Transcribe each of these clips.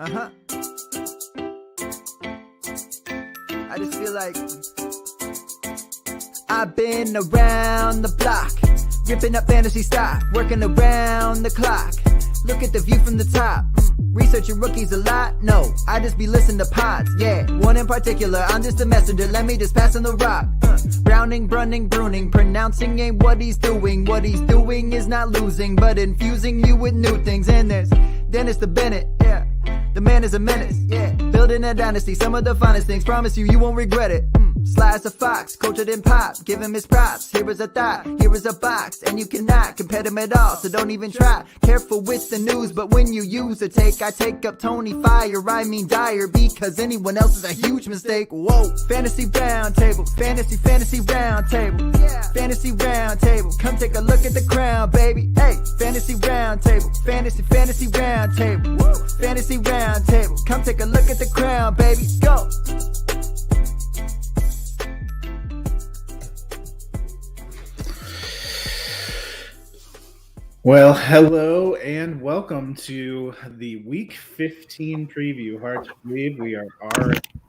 Uh-huh. I just feel like I've been around the block, ripping up fantasy stock, working around the clock. Look at the view from the top. Researching rookies a lot? No, I just be listening to pods. Yeah, one in particular, I'm just a messenger. Let me just pass on the rock. Browning, brunning, pruning, pronouncing ain't what he's doing. What he's doing is not losing, but infusing you with new things. And there's Dennis the Bennett, yeah. The man is a menace, yeah. Building a dynasty, some of the finest things. Promise you, you won't regret it. Sly as a fox, cultured in pop. Give him his props. Here is a thought, here is a box. And you cannot compare them at all, so don't even try. Careful with the news, but when you use a take, I take up Tony Fire. I mean dire, because anyone else is a huge mistake. Whoa, fantasy round table, fantasy round table. Yeah. Fantasy round table, come take a look at the crown, baby. Hey, fantasy round table, fantasy round table. Woo. Fantasy round table, come take a look at the crown, baby. Go. Well, hello and welcome to the Week 15 preview. Hard to believe we are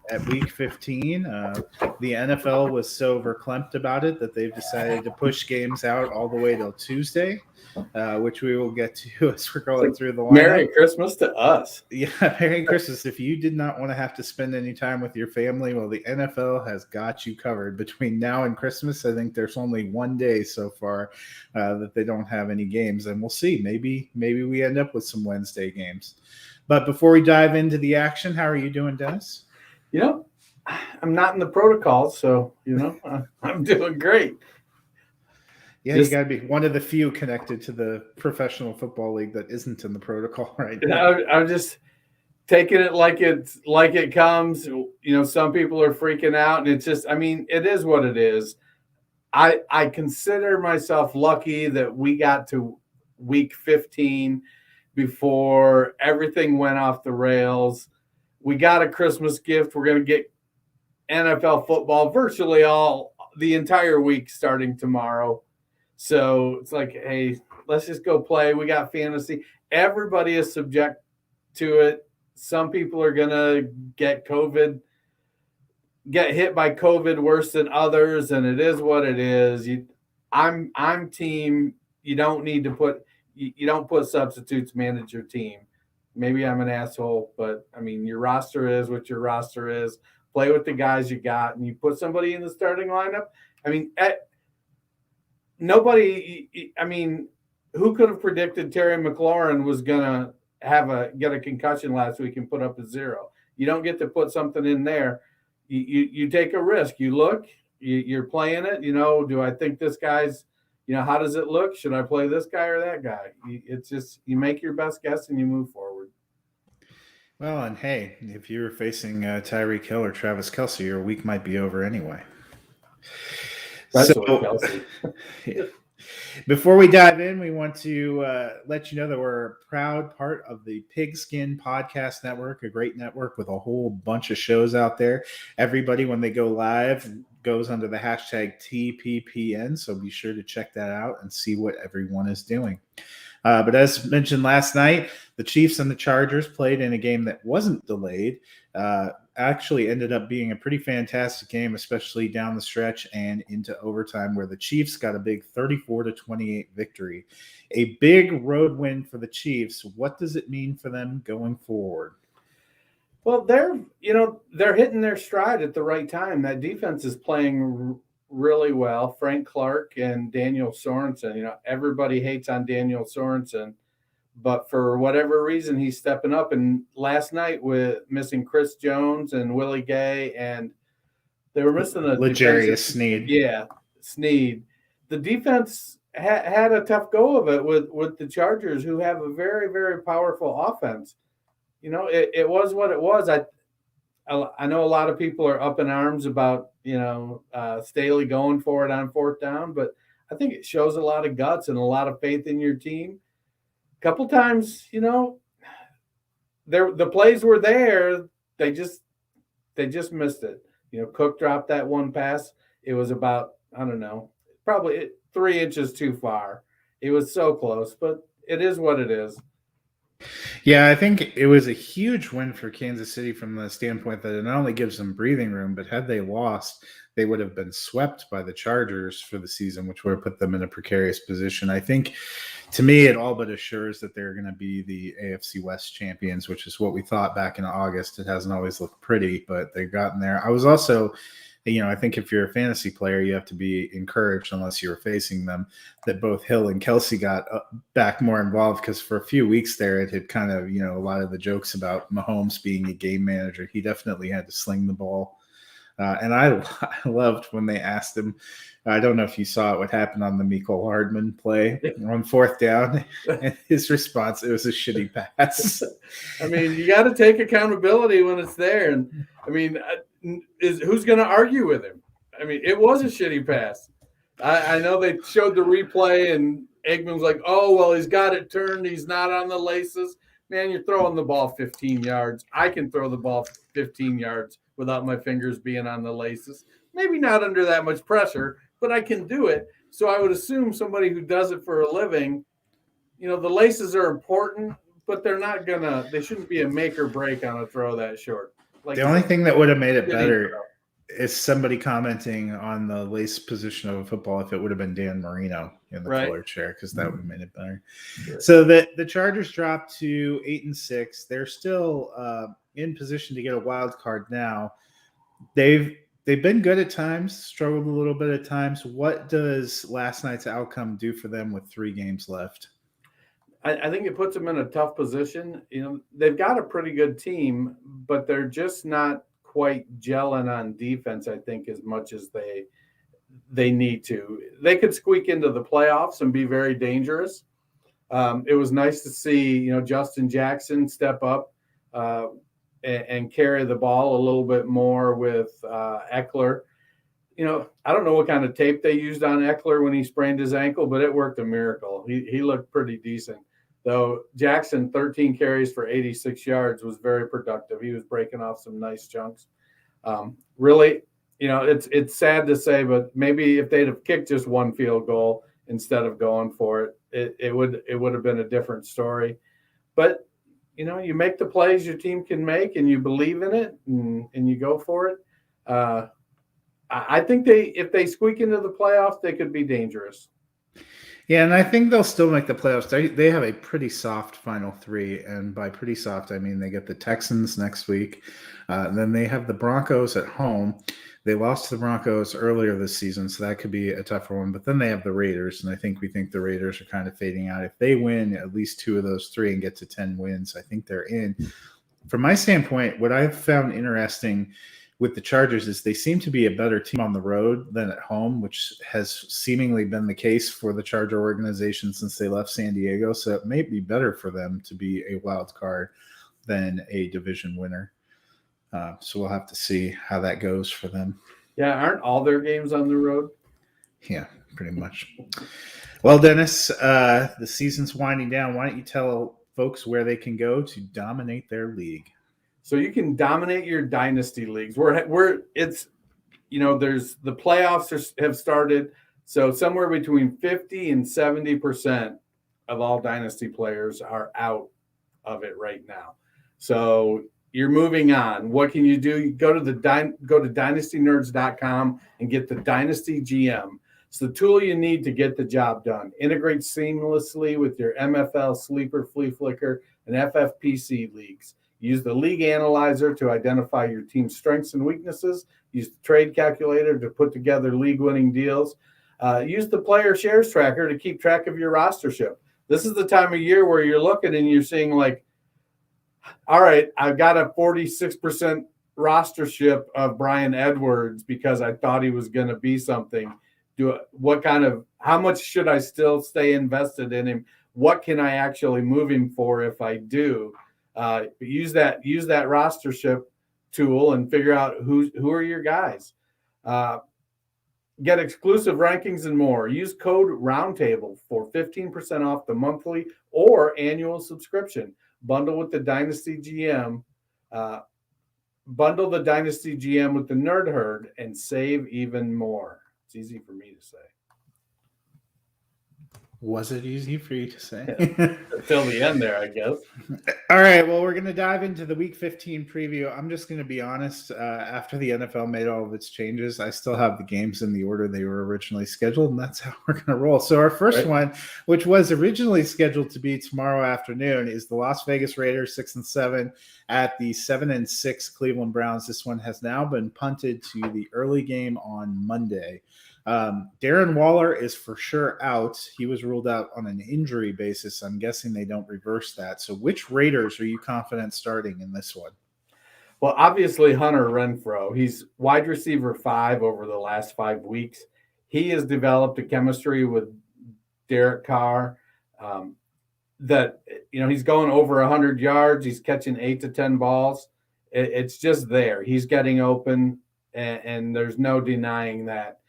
at Week 15. The NFL was so verklempt about it that they've decided to push games out all the way till Tuesday, which we will get to as we're going through the lineup. Merry Christmas to us. Yeah, Merry Christmas. If you did not want to have to spend any time with your family, well, the NFL has got you covered. Between now and Christmas, I think there's only one day so far that they don't have any games, and we'll see. Maybe we end up with some Wednesday games. But before we dive into the action, how are you doing, Dennis? You know, I'm not in the protocol, so, I'm doing great. Yeah, you got to be one of the few connected to the Professional Football League that isn't in the protocol right now. I'm just taking it like it comes. Some people are freaking out, and it's just, it is what it is. I consider myself lucky that we got to Week 15 before everything went off the rails. We got a Christmas gift. We're going to get NFL football virtually the entire week starting tomorrow. So it's like, hey, let's just go play. We got fantasy. Everybody is subject to it. Some people are going to get hit by COVID worse than others, and it is what it is. I'm team. You don't need to put substitutes, manage your team. Maybe I'm an asshole, but your roster is what your roster is. Play with the guys you got, and you put somebody in the starting lineup. Who could have predicted Terry McLaurin was gonna get a concussion last week and put up a 0? You don't get to put something in there. You take a risk. You look. You're playing it. Do I think this guy's? How does it look? Should I play this guy or that guy? It's just you make your best guess and you move forward. Well, and hey, if you're facing Tyreek Hill or Travis Kelce, your week might be over anyway. Yeah. Before we dive in, we want to let you know that we're a proud part of the Pigskin Podcast Network, a great network with a whole bunch of shows out there. Everybody, when they go live, goes under the hashtag TPPN, so be sure to check that out and see what everyone is doing. But as mentioned last night, the Chiefs and the Chargers played in a game that wasn't delayed. Actually ended up being a pretty fantastic game, especially down the stretch and into overtime, where the Chiefs got a big 34-28 victory. A big road win for the Chiefs. What does it mean for them going forward? Well, they're hitting their stride at the right time. That defense is playing really well. Frank Clark and Daniel Sorensen. Everybody hates on Daniel Sorensen, but for whatever reason, he's stepping up. And last night, with missing Chris Jones and Willie Gay, and they were missing a L'Jarius Sneed. Yeah, Sneed. The defense had a tough go of it with the Chargers, who have a very, very powerful offense. It was what it was. I know a lot of people are up in arms about Staley going for it on fourth down, but I think it shows a lot of guts and a lot of faith in your team. Couple times, the plays were there. They just missed it. Cook dropped that one pass. It was about, probably 3 inches too far. It was so close, but it is what it is. Yeah, I think it was a huge win for Kansas City from the standpoint that it not only gives them breathing room, but had they lost, they would have been swept by the Chargers for the season, which would have put them in a precarious position. I think, to me, it all but assures that they're going to be the AFC West champions, which is what we thought back in August. It hasn't always looked pretty, but they've gotten there. I was also, I think if you're a fantasy player, you have to be encouraged, unless you're facing them, that both Hill and Kelsey got back more involved, because for a few weeks there, it had kind of, a lot of the jokes about Mahomes being a game manager. He definitely had to sling the ball. And I loved when they asked him, I don't know if you saw it, what happened on the Mecole Hardman play on 4th down. And his response, it was a shitty pass. I mean, you got to take accountability when it's there. And I mean, who's going to argue with him? I mean, it was a shitty pass. I know they showed the replay and Eggman's like, oh, well, he's got it turned. He's not on the laces. Man, you're throwing the ball 15 yards. I can throw the ball 15 yards without my fingers being on the laces. Maybe not under that much pressure, but I can do it. So I would assume somebody who does it for a living, the laces are important, but they shouldn't be a make or break on a throw that short. Like, the only thing that would have made it better is somebody commenting on the lace position of a football if it would have been Dan Marino in the color chair, because that would have made it better. Sure. So the Chargers dropped to 8-6. They're still in position to get a wild card now. They've been good at times, struggled a little bit at times. What does last night's outcome do for them with 3 games left? I think it puts them in a tough position. They've got a pretty good team, but they're just not quite gelling on defense, I think, as much as they need to. They could squeak into the playoffs and be very dangerous. It was nice to see, Justin Jackson step up and carry the ball a little bit more with Eckler. I don't know what kind of tape they used on Eckler when he sprained his ankle, but it worked a miracle. He looked pretty decent. Though Jackson, 13 carries for 86 yards, was very productive. He was breaking off some nice chunks. Really, it's sad to say, but maybe if they'd have kicked just one field goal instead of going for it, it would have been a different story. But you make the plays your team can make, and you believe in it, and you go for it. I think if they squeak into the playoffs, they could be dangerous. Yeah, and I think they'll still make the playoffs. They have a pretty soft final 3, and by pretty soft, I mean they get the Texans next week. And then they have the Broncos at home. They lost to the Broncos earlier this season, so that could be a tougher one. But then they have the Raiders, and we think the Raiders are kind of fading out. If they win at least 2 of those 3 and get to 10 wins, I think they're in. From my standpoint, what I've found interesting with the Chargers is they seem to be a better team on the road than at home, which has seemingly been the case for the Charger organization since they left San Diego. So it may be better for them to be a wild card than a division winner. So we'll have to see how that goes for them. Yeah, aren't all their games on the road? Yeah, pretty much. Well, Dennis, the season's winding down. Why don't you tell folks where they can go to dominate their league? So you can dominate your dynasty leagues. There's the playoffs have started. So somewhere between 50 and 70% of all dynasty players are out of it right now. So you're moving on. What can you do? You go to dynastynerds.com and get the Dynasty GM. It's the tool you need to get the job done. Integrates seamlessly with your MFL, Sleeper, Flea Flicker, and FFPC leagues. Use the league analyzer to identify your team's strengths and weaknesses. Use the trade calculator to put together league-winning deals. Use the player shares tracker to keep track of your rostership. This is the time of year where you're looking and you're seeing like, all right, I've got a 46% rostership of Brian Edwards because I thought he was going to be something. How much should I still stay invested in him? What can I actually move him for if I do? Use that rostership tool and figure out who are your guys. Get exclusive rankings and more. Use code Roundtable for 15% off the monthly or annual subscription. Bundle with the Dynasty GM. Bundle the Dynasty GM with the Nerd Herd and save even more. It's easy for me to say. Was it easy for you to say? Till the end there, I guess. All right. Well, we're going to dive into the Week 15 preview. I'm just going to be honest. After the NFL made all of its changes, I still have the games in the order they were originally scheduled, and that's how we're going to roll. So our first one, which was originally scheduled to be tomorrow afternoon, is the Las Vegas Raiders 6-7 at the 7-6 Cleveland Browns. This one has now been punted to the early game on Monday. Darren Waller is for sure out. He was ruled out on an injury basis. I'm guessing they don't reverse that. So which Raiders are you confident starting in this one? Well, obviously Hunter Renfrow. He's wide receiver 5 over the last 5 weeks. He has developed a chemistry with Derek Carr that, he's going over 100 yards. He's catching 8 to 10 balls. It's just there. He's getting open, and there's no denying that.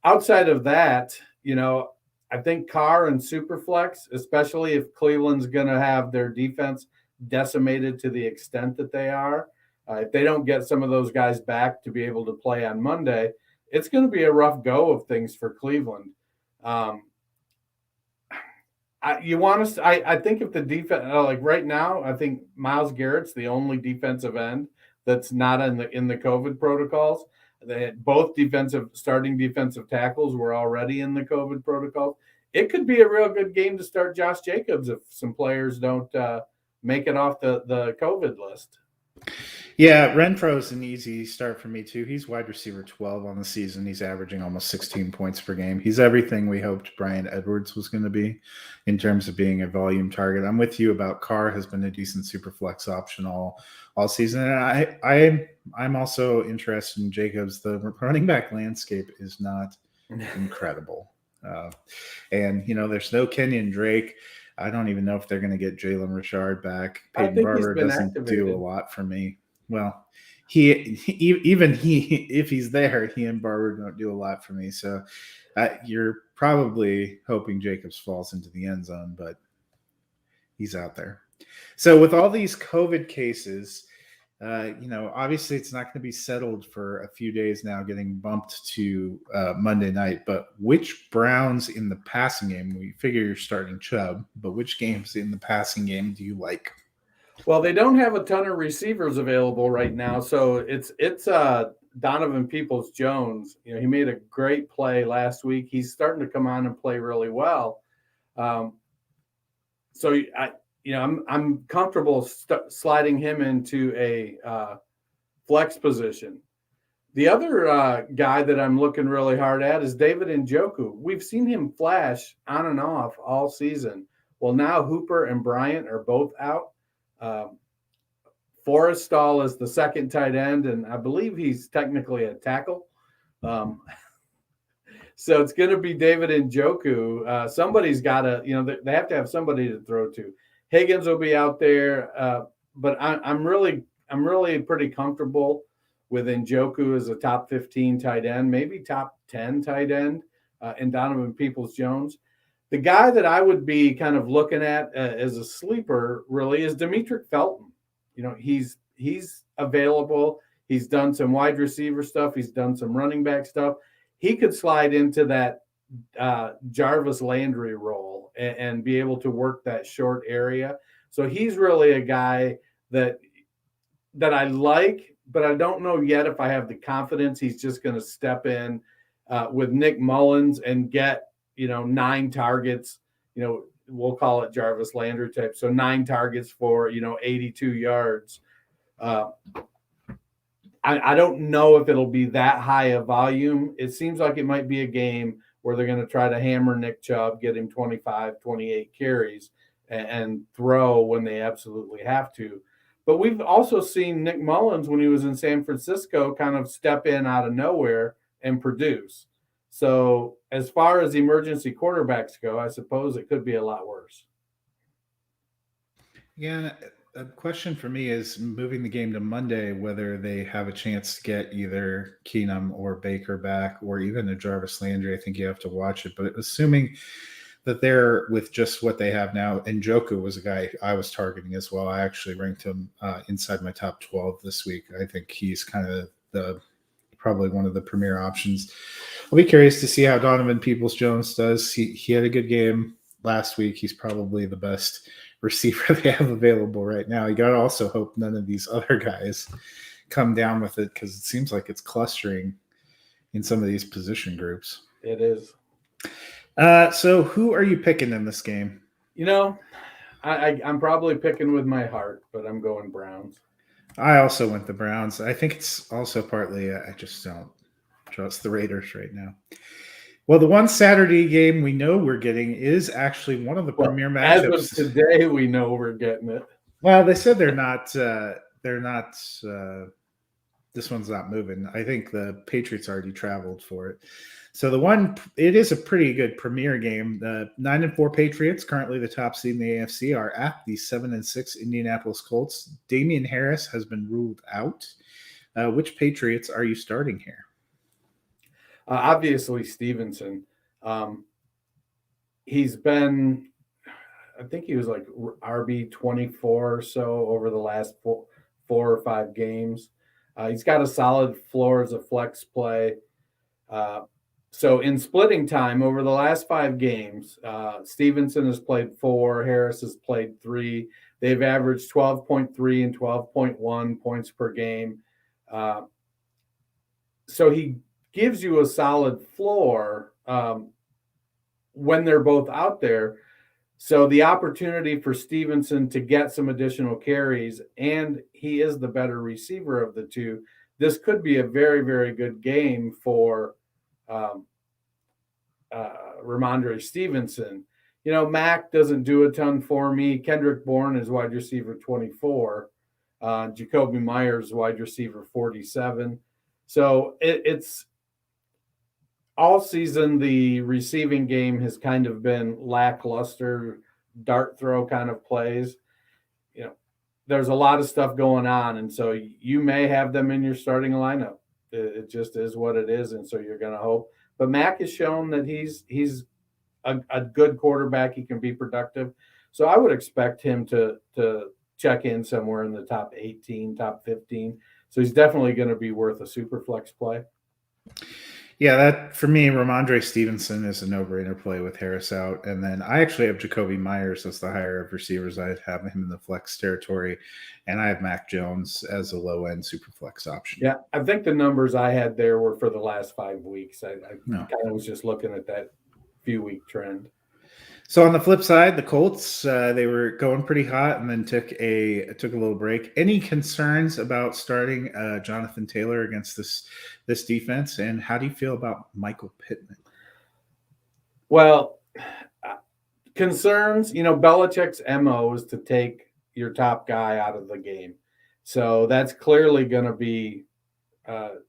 Outside of that, I think Carr and Superflex, especially if Cleveland's going to have their defense decimated to the extent that they are, if they don't get some of those guys back to be able to play on Monday, it's going to be a rough go of things for Cleveland. I think if the defense, like right now, I think Myles Garrett's the only defensive end that's not in the COVID protocols. Both starting defensive tackles were already in the COVID protocol. It could be a real good game to start Josh Jacobs if some players don't make it off the COVID list. Yeah, Renfro's an easy start for me too. He's wide receiver 12 on the season. He's averaging almost 16 points per game. He's everything we hoped Bryan Edwards was going to be in terms of being a volume target. I'm with you about Carr has been a decent super flex option all season. And I'm also interested in Jacobs. The running back landscape is not incredible. And there's no Kenyon Drake. I don't even know if they're going to get Jalen Richard back. Peyton Barber doesn't do a lot for me. Well, if he's there, he and Barber don't do a lot for me. So you're probably hoping Jacobs falls into the end zone, but he's out there. So with all these COVID cases, obviously it's not going to be settled for a few days now, getting bumped to Monday night. But which Browns in the passing game? We figure you're starting Chubb, but which games in the passing game do you like? Well, they don't have a ton of receivers available right now, so it's Donovan Peoples-Jones. He made a great play last week. He's starting to come on and play really well. So I'm comfortable sliding him into a flex position. The other guy that I'm looking really hard at is David Njoku. We've seen him flash on and off all season. Well, now Hooper and Bryant are both out. Forrestall is the second tight end, and I believe he's technically a tackle. So it's going to be David Njoku. Somebody's got to, they have to have somebody to throw to. Higgins will be out there, but I'm really pretty comfortable with Njoku as a top 15 tight end, maybe top 10 tight end, and Donovan Peoples-Jones. The guy that I would be kind of looking at as a sleeper really is Demetric Felton. He's available. He's done some wide receiver stuff. He's done some running back stuff. He could slide into that Jarvis Landry role and be able to work that short area. So he's really a guy that I like, but I don't know yet if I have the confidence he's just going to step in with Nick Mullins and get 9 targets, we'll call it Jarvis Landry type. So 9 targets for, 82 yards. I don't know if it'll be that high a volume. It seems like it might be a game where they're going to try to hammer Nick Chubb, get him 25, 28 carries and throw when they absolutely have to. But we've also seen Nick Mullins, when he was in San Francisco, kind of step in out of nowhere and produce. So as far as emergency quarterbacks go, I suppose it could be a lot worse. Yeah, a question for me is moving the game to Monday, whether they have a chance to get either Keenum or Baker back or even a Jarvis Landry. I think you have to watch it. But assuming that they're with just what they have now, and Njoku was a guy I was targeting as well. I actually ranked him inside my top 12 this week. I think he's kind of probably one of the premier options. I'll be curious to see how Donovan Peoples-Jones does. He had a good game last week, he's probably the best receiver they have available right now. You got to also hope none of these other guys come down with it, because it seems like it's clustering in some of these position groups. It is. So who are you picking in this game? I'm probably picking with my heart, but I'm going Browns. I also went the Browns. I think it's also partly I just don't trust the Raiders right now. Well, the one Saturday game we know we're getting is actually one of the premier matchups. As of today, we know we're getting it. Well, they said they're not. This one's not moving. I think the Patriots already traveled for it. So it is a pretty good premier game. The 9-4 Patriots, currently the top seed in the AFC, are at the 7-6 Indianapolis Colts. Damian Harris has been ruled out. Which Patriots are you starting here? Obviously, Stevenson. He's been, I think he was like RB 24 or so over the last four or five games. He's got a solid floor as a flex play. So in splitting time over the last 5 games, Stevenson has played 4, Harris has played 3. They've averaged 12.3 and 12.1 points per game. So he gives you a solid floor when they're both out there. So the opportunity for Stevenson to get some additional carries, and he is the better receiver of the two, this could be a very, very good game for Ramondre Stevenson. Mac doesn't do a ton for me. Kendrick Bourne is wide receiver 24. Jacoby Myers, wide receiver 47. So it's all season, the receiving game has kind of been lackluster, dart throw kind of plays. There's a lot of stuff going on, and so you may have them in your starting lineup. It just is what it is, and so you're going to hope. But Mac has shown that he's a good quarterback. He can be productive. So I would expect him to check in somewhere in the top 18, top 15. So he's definitely going to be worth a super flex play. Yeah, that for me, Ramondre Stevenson is a no-brainer play with Harris out. And then I actually have Jacoby Myers as the higher of receivers. I have him in the flex territory. And I have Mac Jones as a low-end super flex option. Yeah, I think the numbers I had there were for the last 5 weeks. I kind of was just looking at that few-week trend. So on the flip side, the Colts, they were going pretty hot and then took a little break. Any concerns about starting Jonathan Taylor against this defense? And how do you feel about Michael Pittman? Well, concerns, Belichick's MO is to take your top guy out of the game. So that's clearly going to be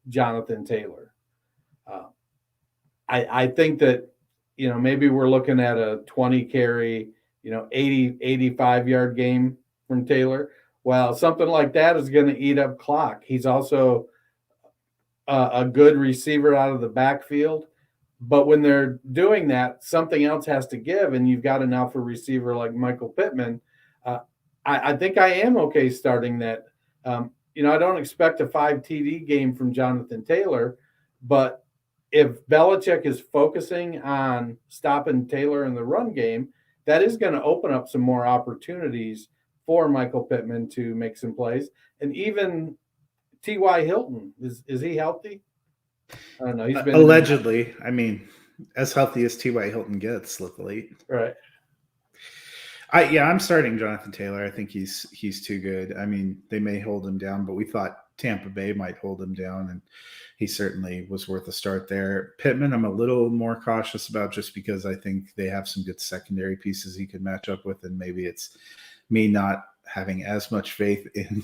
Jonathan Taylor. I think that, maybe we're looking at a 20 carry, 80, 85 yard game from Taylor. Well, something like that is going to eat up clock. He's also a good receiver out of the backfield. But when they're doing that, something else has to give, and you've got an alpha receiver like Michael Pittman. I think I am okay starting that. I don't expect a 5 TD game from Jonathan Taylor, but if Belichick is focusing on stopping Taylor in the run game, that is going to open up some more opportunities for Michael Pittman to make some plays. And even T.Y. Hilton, is he healthy? I don't know. He's been allegedly. I mean, as healthy as T.Y. Hilton gets, luckily. Right. I'm starting Jonathan Taylor. I think he's too good. I mean, they may hold him down, but we thought Tampa Bay might hold him down, and he certainly was worth a start there. Pittman, I'm a little more cautious about just because I think they have some good secondary pieces he could match up with, and maybe it's me not having as much faith in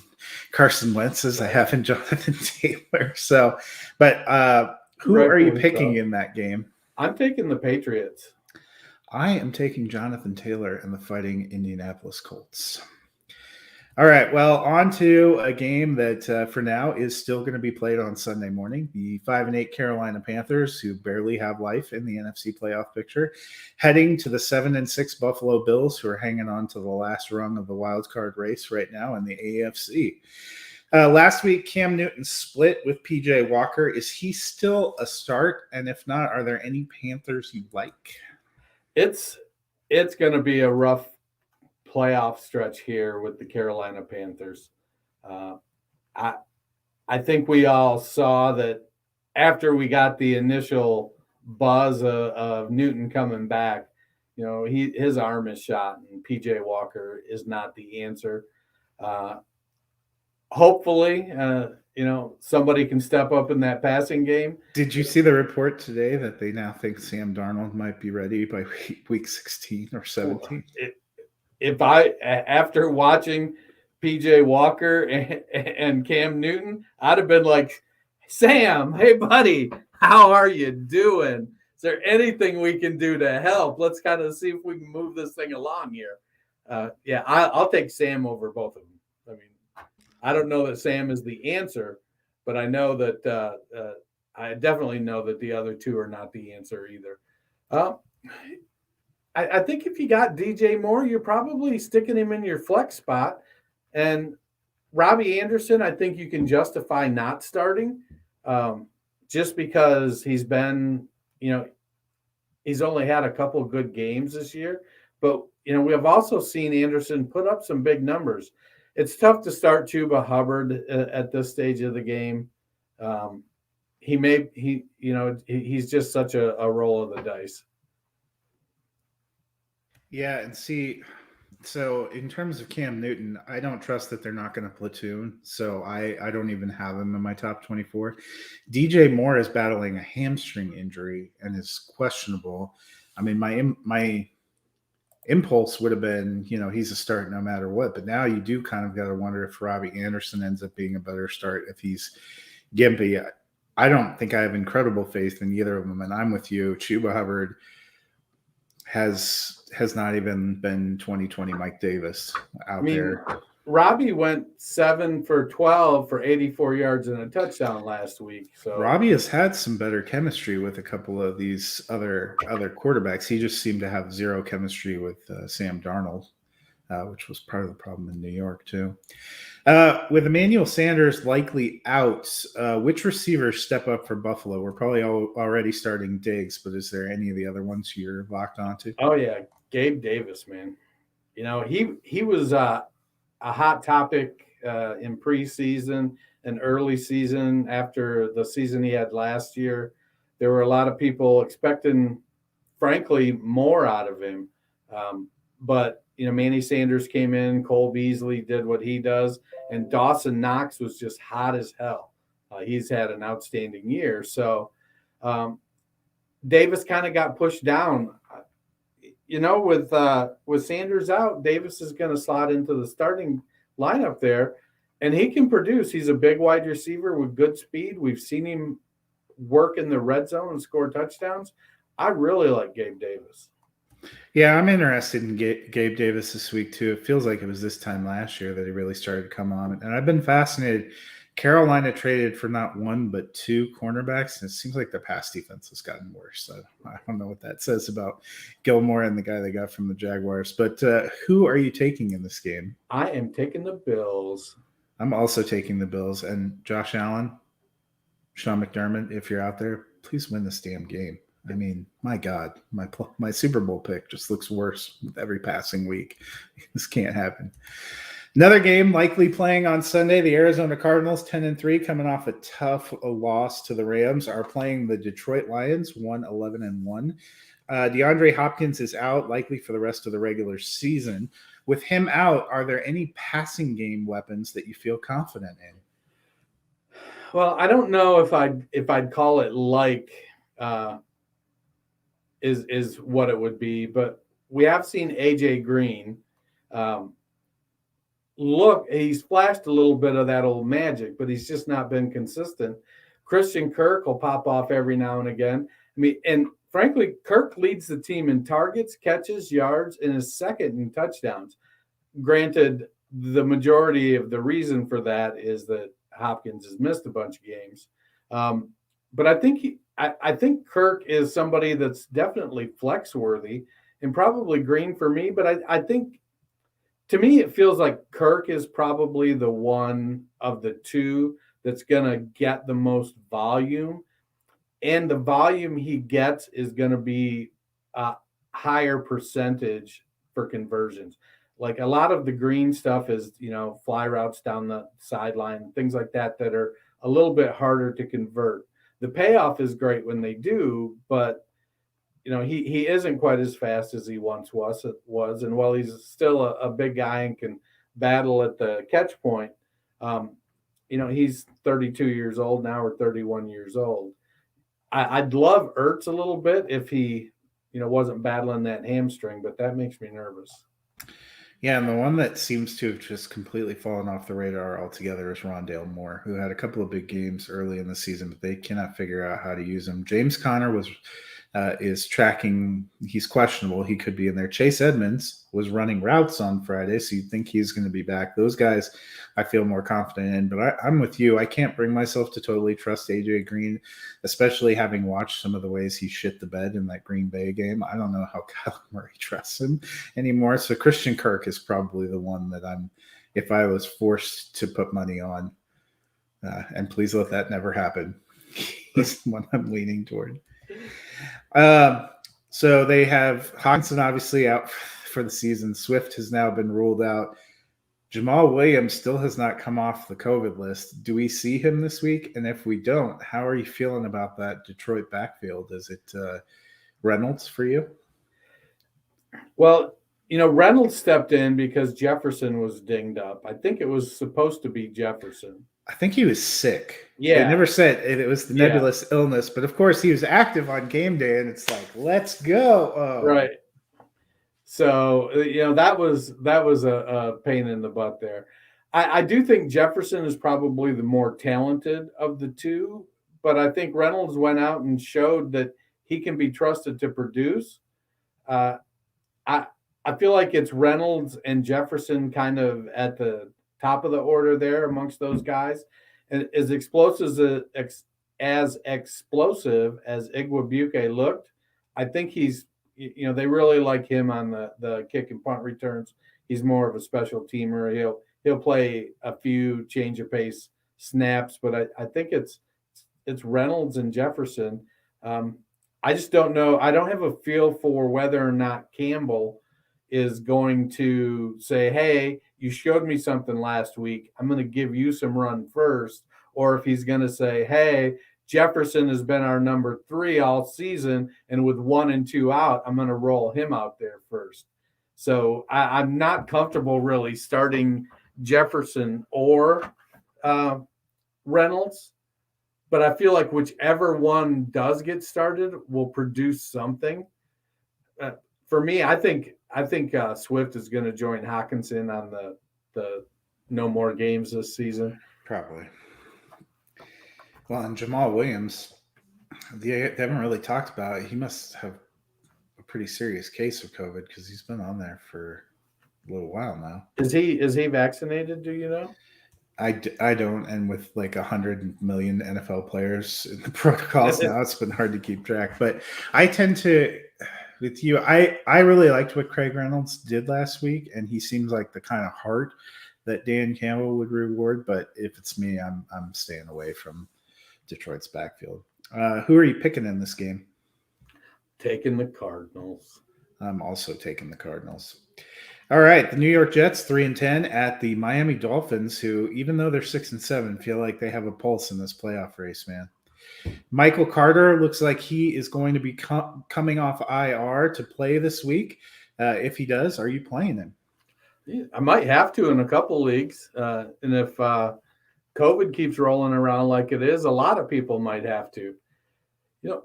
Carson Wentz as I have in Jonathan Taylor. So, but who are you picking in that game? I'm taking the Patriots. I am taking Jonathan Taylor and the Fighting Indianapolis Colts. All right, well, on to a game that for now is still going to be played on Sunday morning. The 5-8 Carolina Panthers, who barely have life in the NFC playoff picture, heading to the 7-6 Buffalo Bills, who are hanging on to the last rung of the wild card race right now in the AFC. Last week, Cam Newton split with PJ Walker. Is he still a start? And if not, are there any Panthers you like? It's it's going to be a rough playoff stretch here with the Carolina Panthers. I think we all saw that after we got the initial buzz of Newton coming back, his arm is shot, and PJ Walker is not the answer. Hopefully, somebody can step up in that passing game. Did you see the report today that they now think Sam Darnold might be ready by week 16 or 17? After watching PJ Walker and Cam Newton, I'd have been like, Sam, hey buddy, how are you doing? Is there anything we can do to help? Let's kind of see if we can move this thing along here. I'll take Sam over both of them. I mean, I don't know that Sam is the answer, but I know that I definitely know that the other two are not the answer either. I think if you got DJ Moore, you're probably sticking him in your flex spot. And Robbie Anderson, I think you can justify not starting just because he's been, he's only had a couple of good games this year. But, we have also seen Anderson put up some big numbers. It's tough to start Chuba Hubbard at this stage of the game. He's just such a roll of the dice. Yeah, and see, so in terms of Cam Newton, I don't trust that they're not going to platoon, so I don't even have him in my top 24. DJ Moore is battling a hamstring injury and is questionable. I mean, my impulse would have been, he's a start no matter what, but now you do kind of got to wonder if Robbie Anderson ends up being a better start if he's gimpy. I don't think I have incredible faith in either of them, and I'm with you. Chuba Hubbard has not even been 2020 Mike Davis out there. Robbie went 7 for 12 for 84 yards and a touchdown last week. So Robbie has had some better chemistry with a couple of these other quarterbacks. He just seemed to have zero chemistry with Sam Darnold, which was part of the problem in New York too. With Emmanuel Sanders likely out, which receivers step up for Buffalo? We're probably already starting Diggs, but is there any of the other ones you're locked onto? Oh yeah, Gabe Davis, man. He was a hot topic in preseason and early season. After the season he had last year, there were a lot of people expecting, frankly, more out of him. But Manny Sanders came in, Cole Beasley did what he does, and Dawson Knox was just hot as hell. He's had an outstanding year. So Davis kind of got pushed down. With Sanders out, Davis is going to slot into the starting lineup there, and he can produce. He's a big wide receiver with good speed. We've seen him work in the red zone and score touchdowns. I really like Gabe Davis. Yeah, I'm interested in Gabe Davis this week too. It feels like it was this time last year that he really started to come on. And I've been fascinated. Carolina traded for not one, but two cornerbacks. And it seems like their pass defense has gotten worse. So I don't know what that says about Gilmore and the guy they got from the Jaguars. But who are you taking in this game? I am taking the Bills. I'm also taking the Bills. And Josh Allen, Sean McDermott, if you're out there, please win this damn game. I mean, my God, my Super Bowl pick just looks worse with every passing week. This can't happen. Another game likely playing on Sunday. The Arizona Cardinals, 10-3, coming off a tough loss to the Rams, are playing the Detroit Lions, 11-1. Deandre Hopkins is out, likely for the rest of the regular season. With him out, are there any passing game weapons that you feel confident in? Well, I don't know if I'd call it like. Is what it would be, but we have seen AJ Green he's flashed a little bit of that old magic, but he's just not been consistent. Christian Kirk will pop off every now and again. I mean, and frankly, Kirk leads the team in targets, catches, yards, and is second in touchdowns. Granted, the majority of the reason for that is that Hopkins has missed a bunch of games. But I think Kirk is somebody that's definitely flex worthy and probably Green for me. But I think, to me, it feels like Kirk is probably the one of the two that's going to get the most volume. And the volume he gets is going to be higher percentage for conversions. Like a lot of the green stuff is, fly routes down the sideline, things like that are a little bit harder to convert. The payoff is great when they do, but he isn't quite as fast as he once was. And while he's still a big guy and can battle at the catch point, he's 32 years old now, or 31 years old. I'd love Ertz a little bit if he, wasn't battling that hamstring, but that makes me nervous. Yeah, and the one that seems to have just completely fallen off the radar altogether is Rondale Moore, who had a couple of big games early in the season, but they cannot figure out how to use him. James Conner is tracking. He's questionable. He could be in there. Chase Edmonds was running routes on Friday, so you'd think he's going to be back. Those guys I feel more confident in, but I'm with you. I can't bring myself to totally trust AJ Green, especially having watched some of the ways he shit the bed in that Green Bay game. I don't know how Kyler Murray trusts him anymore. So Christian Kirk is probably the one that if I was forced to put money on, and please let that never happen, he's the one I'm leaning toward. So they have Hockenson obviously out for the season. Swift has now been ruled out. Jamal Williams still has not come off the COVID list. Do we see him this week? And if we don't, how are you feeling about that Detroit backfield? Is it Reynolds for you? Well, Reynolds stepped in because Jefferson was dinged up. I think it was supposed to be Jefferson. I think he was sick. Yeah. They never said it was the nebulous illness, but of course he was active on game day, and it's like, let's go. Oh. Right. So, that was a pain in the butt there. I do think Jefferson is probably the more talented of the two, but I think Reynolds went out and showed that he can be trusted to produce. I feel like it's Reynolds and Jefferson kind of at the top of the order there amongst those guys. And as explosive as Igwebuike looked, I think he's, they really like him on the kick and punt returns. He's more of a special teamer. He'll play a few change of pace snaps, but I think it's Reynolds and Jefferson. I just don't know. I don't have a feel for whether or not Campbell is going to say, hey, you showed me something last week, I'm going to give you some run first. Or if he's going to say, hey, Jefferson has been our number 3 all season, and with 1 and 2 out, I'm going to roll him out there first. So I'm not comfortable really starting Jefferson or Reynolds, but I feel like whichever one does get started will produce something. For me, I think Swift is going to join Hockenson on the no more games this season. Probably. Well, and Jamal Williams, they haven't really talked about it. He must have a pretty serious case of COVID because he's been on there for a little while now. Is he vaccinated? Do you know? I don't, and with like 100 million NFL players in the protocols now, it's been hard to keep track. But I tend to, with you, I really liked what Craig Reynolds did last week, and he seems like the kind of heart that Dan Campbell would reward. But if it's me, I'm staying away from Detroit's backfield. Who are you picking in this game? Taking the Cardinals. I'm also taking the Cardinals. All right, the New York Jets 3-10 at the Miami Dolphins, who, even though they're 6-7, feel like they have a pulse in this playoff race, man. Michael Carter looks like he is going to be coming off IR to play this week. If he does, are you playing him? Yeah, I might have to in a couple leagues, and if COVID keeps rolling around like it is, a lot of people might have to.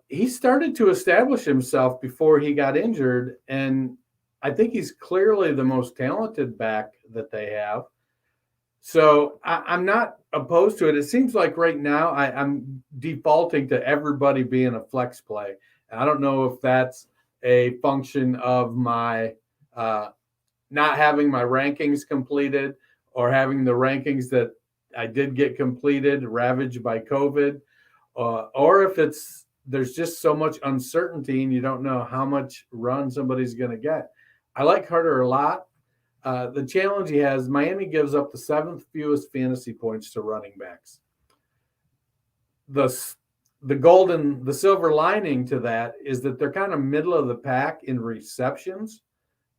He started to establish himself before he got injured, and I think he's clearly the most talented back that they have. So I'm not opposed to it. It seems like right now I'm defaulting to everybody being a flex play. And I don't know if that's a function of my not having my rankings completed or having the rankings that I did get completed ravaged by COVID, or if there's just so much uncertainty and you don't know how much run somebody's going to get. I like Carter a lot. The challenge he has, Miami gives up the 7th fewest fantasy points to running backs. The the silver lining to that is that they're kind of middle of the pack in receptions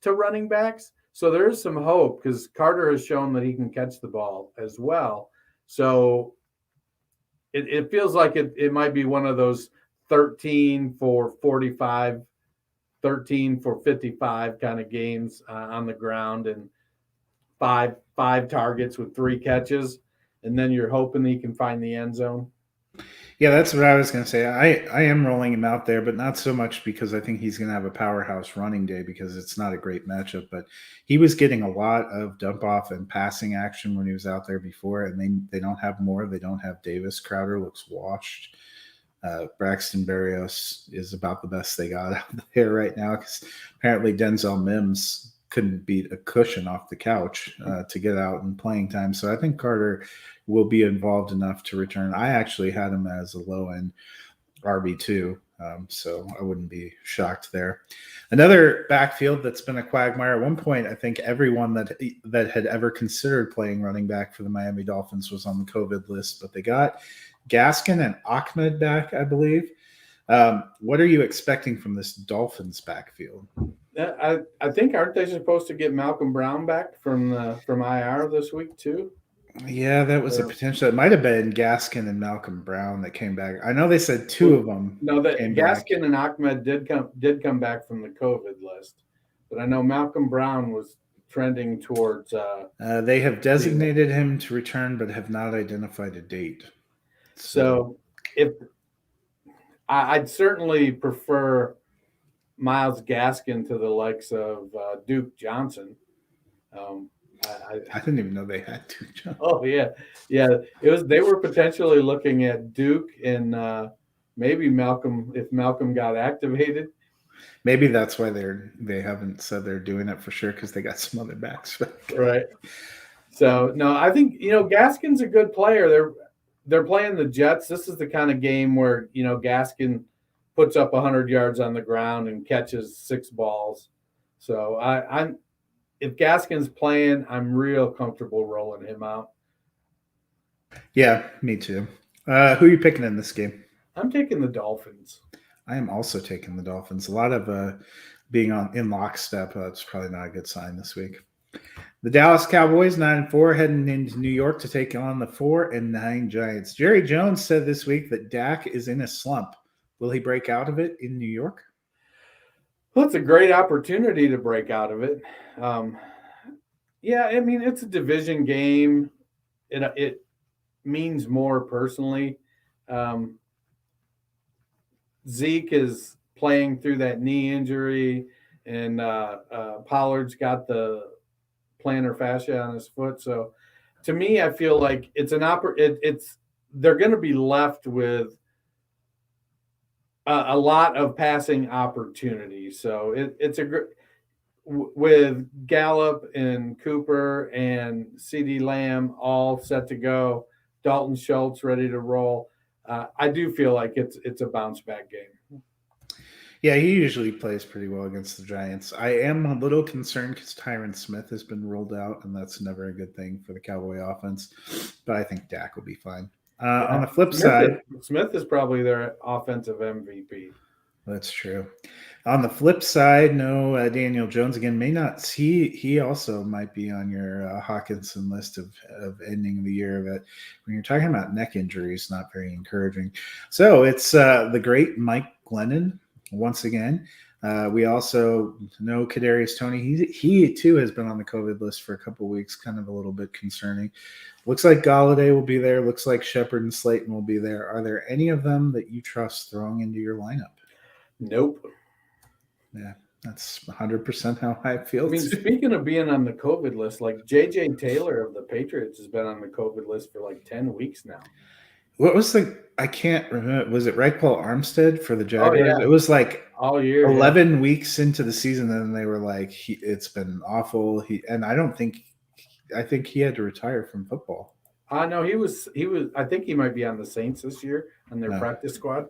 to running backs. So there is some hope because Carter has shown that he can catch the ball as well. So it feels like it might be one of those 13 for 45, 13 for 55 kind of games on the ground, and five targets with 3 catches. And then you're hoping that he can find the end zone. Yeah, that's what I was going to say. I am rolling him out there, but not so much because I think he's going to have a powerhouse running day because it's not a great matchup. But he was getting a lot of dump off and passing action when he was out there before, and they don't have more. They don't have Davis. Crowder looks washed. Braxton Berrios is about the best they got out there right now because apparently Denzel Mims couldn't beat a cushion off the couch to get out in playing time. So I think Carter will be involved enough to return. I actually had him as a low-end RB2, so I wouldn't be shocked there. Another backfield that's been a quagmire. At one point, I think everyone that had ever considered playing running back for the Miami Dolphins was on the COVID list, but they got Gaskin and Ahmed back, I believe. What are you expecting from this Dolphins backfield? I think aren't they supposed to get Malcolm Brown back from IR this week too? Yeah, that was a potential. It might have been Gaskin and Malcolm Brown that came back. I know they said 2 of them. No, that Gaskin and Ahmed did come back from the COVID list, but I know Malcolm Brown was trending towards. They have designated him to return, but have not identified a date. So if I'd certainly prefer Myles Gaskin to the likes of Duke Johnson. I didn't even know they had Duke Johnson. Oh yeah. It was. They were potentially looking at Duke and maybe Malcolm if Malcolm got activated. Maybe that's why they haven't said they're doing it for sure because they got some other backs. Right. So no, I think Gaskin's a good player. They're playing the Jets. This is the kind of game where Gaskin puts up 100 yards on the ground and catches 6 balls. So if Gaskin's playing, I'm real comfortable rolling him out. Yeah, me too. Who are you picking in this game? I'm taking the Dolphins. I am also taking the Dolphins. A lot of being in lockstep. That's probably not a good sign this week. The Dallas Cowboys 9-4 heading into New York to take on the 4-9 Giants. Jerry Jones said this week that Dak is in a slump. Will he break out of it in New York? Well, it's a great opportunity to break out of it. Yeah, I mean, it's a division game. It means more personally. Zeke is playing through that knee injury, and Pollard's got the plantar fascia on his foot. So, to me, I feel like it's they're going to be left with a lot of passing opportunities. So it's a great with Gallup and Cooper and CD Lamb all set to go. Dalton Schultz ready to roll. I do feel like it's a bounce back game. Yeah, he usually plays pretty well against the Giants. I am a little concerned because Tyron Smith has been rolled out, and that's never a good thing for the Cowboy offense. But I think Dak will be fine. On the flip side, Smith is probably their offensive MVP. That's true. On the flip side, no Daniel Jones again. May not see. He also might be on your Hawkinson list of ending the year. But when you're talking about neck injuries, not very encouraging. So it's the great Mike Glennon once again. We also know Kadarius Toney. He too has been on the COVID list for a couple of weeks. Kind of a little bit concerning. Looks like Golladay will be there. Looks like Shepard and Slayton will be there. Are there any of them that you trust throwing into your lineup? Nope. Yeah, that's 100% how I feel. I mean, speaking of being on the COVID list, like J.J. Taylor of the Patriots has been on the COVID list for like 10 weeks now. What was I can't remember. Was it Paul Armstead for the Jaguars? Oh, yeah. It was like all year, 11 weeks into the season, and they were like, it's been awful. I think he had to retire from football. No, he was. I think he might be on the Saints this year on their practice squad.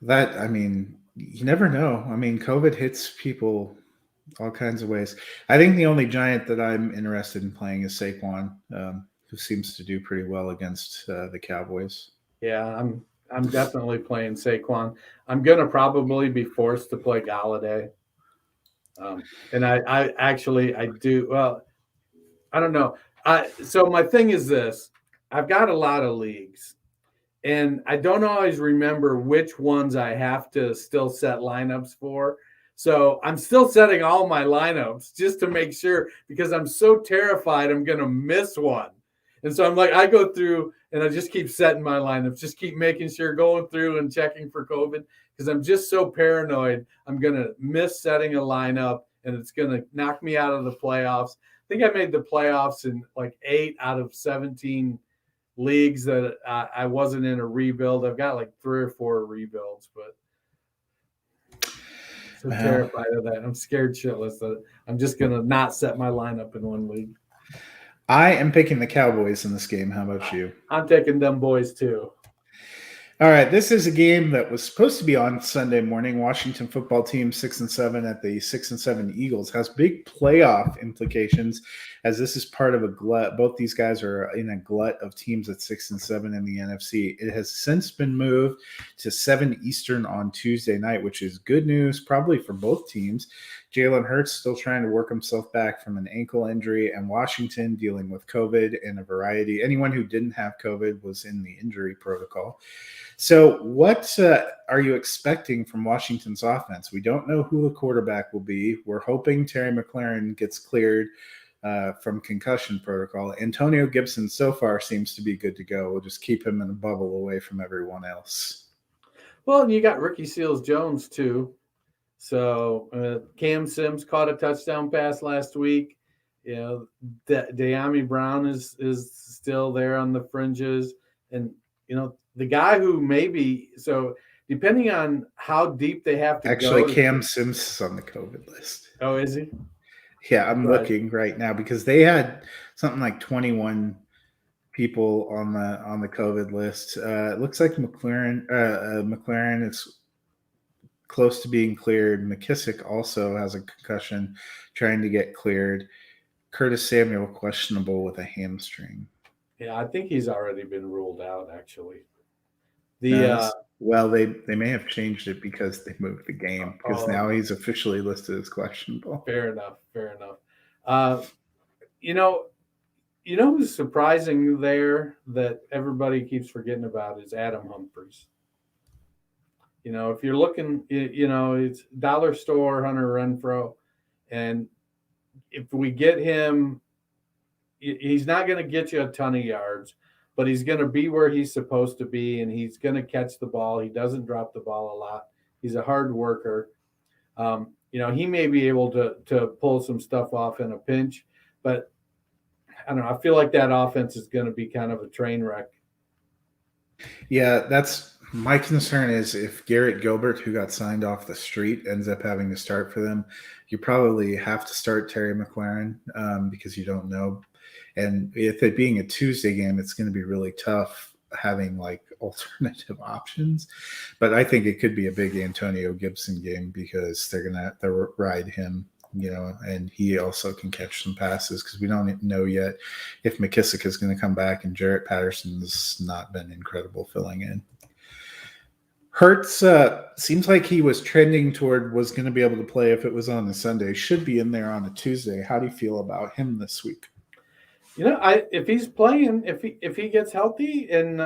You never know. I mean, COVID hits people all kinds of ways. I think the only Giant that I'm interested in playing is Saquon, who seems to do pretty well against the Cowboys. Yeah, I'm definitely playing Saquon. I'm going to probably be forced to play Galladay. And I do. Well, I don't know. So my thing is this: I've got a lot of leagues, and I don't always remember which ones I have to still set lineups for. So I'm still setting all my lineups just to make sure, because I'm so terrified I'm going to miss one. And so I'm like, I go through and I just keep setting my lineups, just keep making sure, going through and checking for COVID, because I'm just so paranoid I'm going to miss setting a lineup and it's going to knock me out of the playoffs. I think I made the playoffs in like 8 out of 17 leagues that I wasn't in a rebuild. I've got like 3 or 4 rebuilds, but so terrified of that. I'm scared shitless that I'm just going to not set my lineup in one league. I am picking the Cowboys in this game. How about you? I'm taking them boys too. All right, this is a game that was supposed to be on Sunday morning. Washington football team 6-7 at the 6-7 Eagles has big playoff implications, as this is part of a glut. Both these guys are in a glut of teams at 6-7 in the NFC. It has since been moved to 7 Eastern on Tuesday night, which is good news probably for both teams. Jalen Hurts still trying to work himself back from an ankle injury, and Washington dealing with COVID and a variety. Anyone who didn't have COVID was in the injury protocol. So what are you expecting from Washington's offense? We don't know who the quarterback will be. We're hoping Terry McLaurin gets cleared from concussion protocol. Antonio Gibson so far seems to be good to go. We'll just keep him in a bubble away from everyone else. Well, you got Ricky Seals-Jones too. So Cam Sims caught a touchdown pass last week. You know, De'Ami Brown is still there on the fringes. And, you know, the guy who maybe – so depending on how deep they have to go. Actually, Cam Sims is on the COVID list. Oh, is he? Yeah, I'm looking right now because they had something like 21 people on the COVID list. It looks like McLaurin is close to being cleared. McKissick also has a concussion, trying to get cleared. Curtis Samuel questionable with a hamstring. Yeah, I think he's already been ruled out, actually. Well, they may have changed it because they moved the game, because now he's officially listed as questionable. Fair enough. You know who's surprising there that everybody keeps forgetting about is Adam Humphries. You know, if you're looking, you know, it's dollar store Hunter Renfrow, and if we get him, he's not going to get you a ton of yards, but he's going to be where he's supposed to be, and he's going to catch the ball. He doesn't drop the ball a lot. He's a hard worker. You know, he may be able to pull some stuff off in a pinch, but I don't know. I feel like that offense is going to be kind of a train wreck. Yeah, that's my concern is if Garrett Gilbert, who got signed off the street, ends up having to start for them, you probably have to start Terry McLaurin because you don't know. And if it being a Tuesday game, it's going to be really tough having like alternative options. But I think it could be a big Antonio Gibson game because they're going to have to ride him, you know, and he also can catch some passes because we don't know yet if McKissick is going to come back, and Jarrett Patterson's not been incredible filling in. Hurts seems like he was trending toward was going to be able to play if it was on a Sunday. Should be in there on a Tuesday. How do you feel about him this week? You know, if he's playing, if he gets healthy and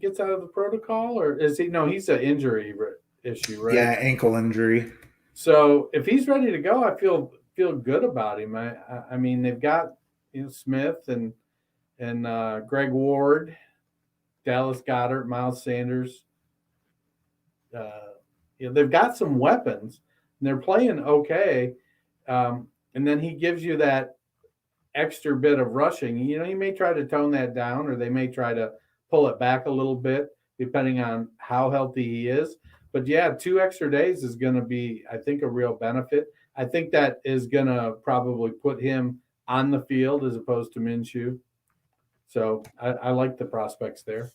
gets out of the protocol, or is he? No, he's an injury issue, right? Yeah, ankle injury. So if he's ready to go, I feel good about him. I mean, they've got, you know, Smith and Greg Ward, Dallas Goedert, Miles Sanders. You know, they've got some weapons, and they're playing okay. And then he gives you that extra bit of rushing. You know, he may try to tone that down, or they may try to pull it back a little bit, depending on how healthy he is. But yeah, 2 extra days is going to be, I think, a real benefit. I think that is going to probably put him on the field as opposed to Minshew. So I like the prospects there.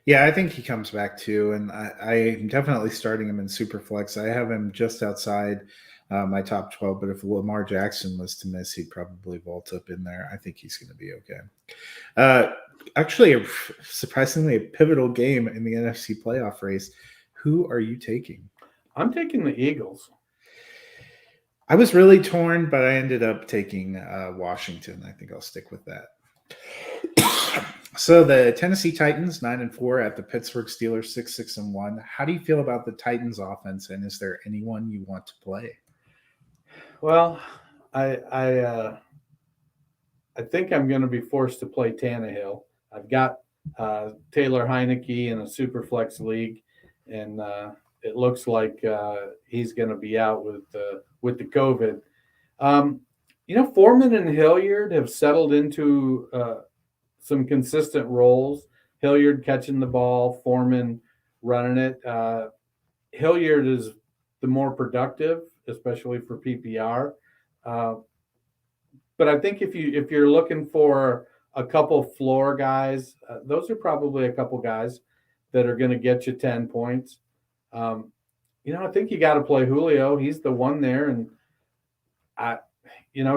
Yeah, I think he comes back too, and I'm definitely starting him in Superflex. I have him just outside my top 12. But if Lamar Jackson was to miss, he'd probably vault up in there. I think he's going to be okay. Actually, surprisingly, a pivotal game in the NFC playoff race. Who are you taking? I'm taking the Eagles. I was really torn, but I ended up taking Washington. I think I'll stick with that. So the Tennessee Titans 9-4 at the Pittsburgh Steelers 6-1. How do you feel about the Titans offense, and is there anyone you want to play? Well, I think I'm going to be forced to play Tannehill. I've got Taylor Heineke in a super flex league, and it looks like he's going to be out with the COVID. Foreman and Hilliard have settled into some consistent roles. Hilliard catching the ball, Foreman running it. Hilliard is the more productive, especially for PPR. But I think if you're looking for a couple floor guys, those are probably a couple guys that are going to get you 10 points. I think you got to play Julio. He's the one there, and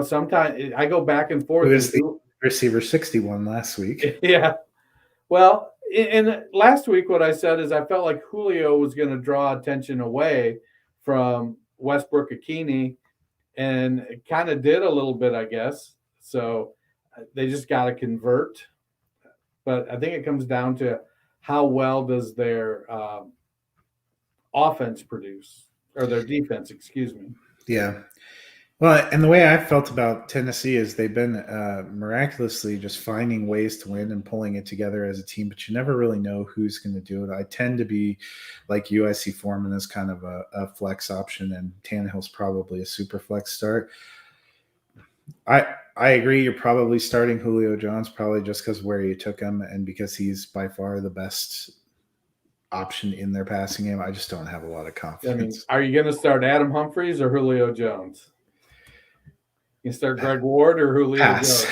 sometimes I go back and forth. Who is the receiver 61 last week? Yeah. Well, in last week, what I said is I felt like Julio was going to draw attention away from Westbrook-Ikhine, and it kind of did a little bit, I guess. So they just got to convert. But I think it comes down to how well does their offense produce, or their defense, excuse me. Yeah. Well, and the way I felt about Tennessee is they've been miraculously just finding ways to win and pulling it together as a team, but you never really know who's going to do it. I tend to be like you. I see Foreman as kind of a flex option, and Tannehill's probably a super flex start. I agree. You're probably starting Julio Jones, probably just because where you took him and because he's by far the best option in their passing game. I just don't have a lot of confidence. Are you going to start Adam Humphries or Julio Jones? You start Greg Ward or Julio Jones?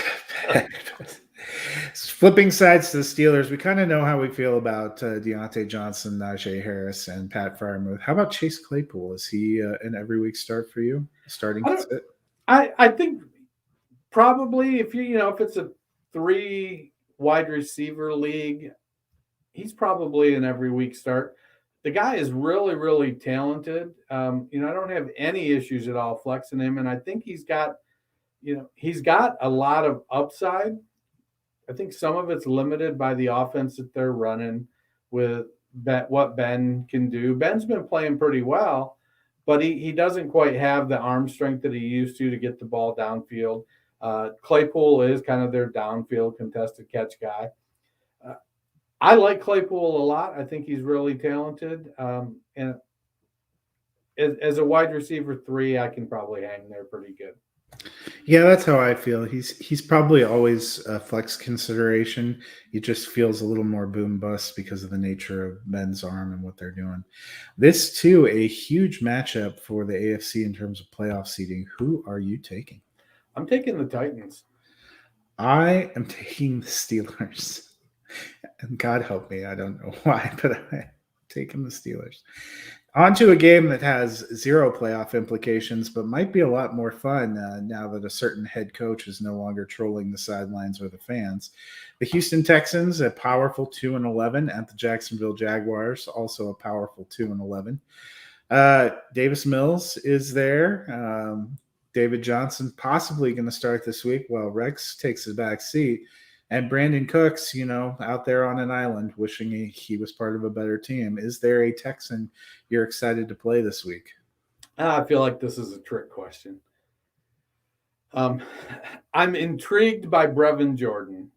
Flipping sides to the Steelers, we kind of know how we feel about Deontay Johnson, Najee Harris, and Pat Freiermuth. How about Chase Claypool? Is he an every week start for you? Starting to sit? I think probably if it's a 3 wide receiver league, he's probably an every week start. The guy is really, really talented. I don't have any issues at all flexing him, and I think he's got a lot of upside. I think some of it's limited by the offense that they're running with what Ben can do. Ben's been playing pretty well, but he doesn't quite have the arm strength that he used to get the ball downfield. Claypool is kind of their downfield contested catch guy. I like Claypool a lot. I think he's really talented. And as a wide receiver 3, I can probably hang there pretty good. Yeah, that's how I feel. He's probably always a flex consideration. He just feels a little more boom bust because of the nature of Ben's arm and what they're doing. This, too, a huge matchup for the AFC in terms of playoff seeding. Who are you taking? I'm taking the Titans. I am taking the Steelers. And God help me, I don't know why, but I'm taking the Steelers. On to a game that has 0 playoff implications, but might be a lot more fun now that a certain head coach is no longer trolling the sidelines or the fans. The Houston Texans, a powerful 2-11 at the Jacksonville Jaguars, also a powerful 2-11. Davis Mills is there. David Johnson possibly going to start this week while Rex takes his back seat. And Brandon Cooks, out there on an island wishing he was part of a better team. Is there a Texan you're excited to play this week? I feel like this is a trick question. I'm intrigued by Brevin Jordan.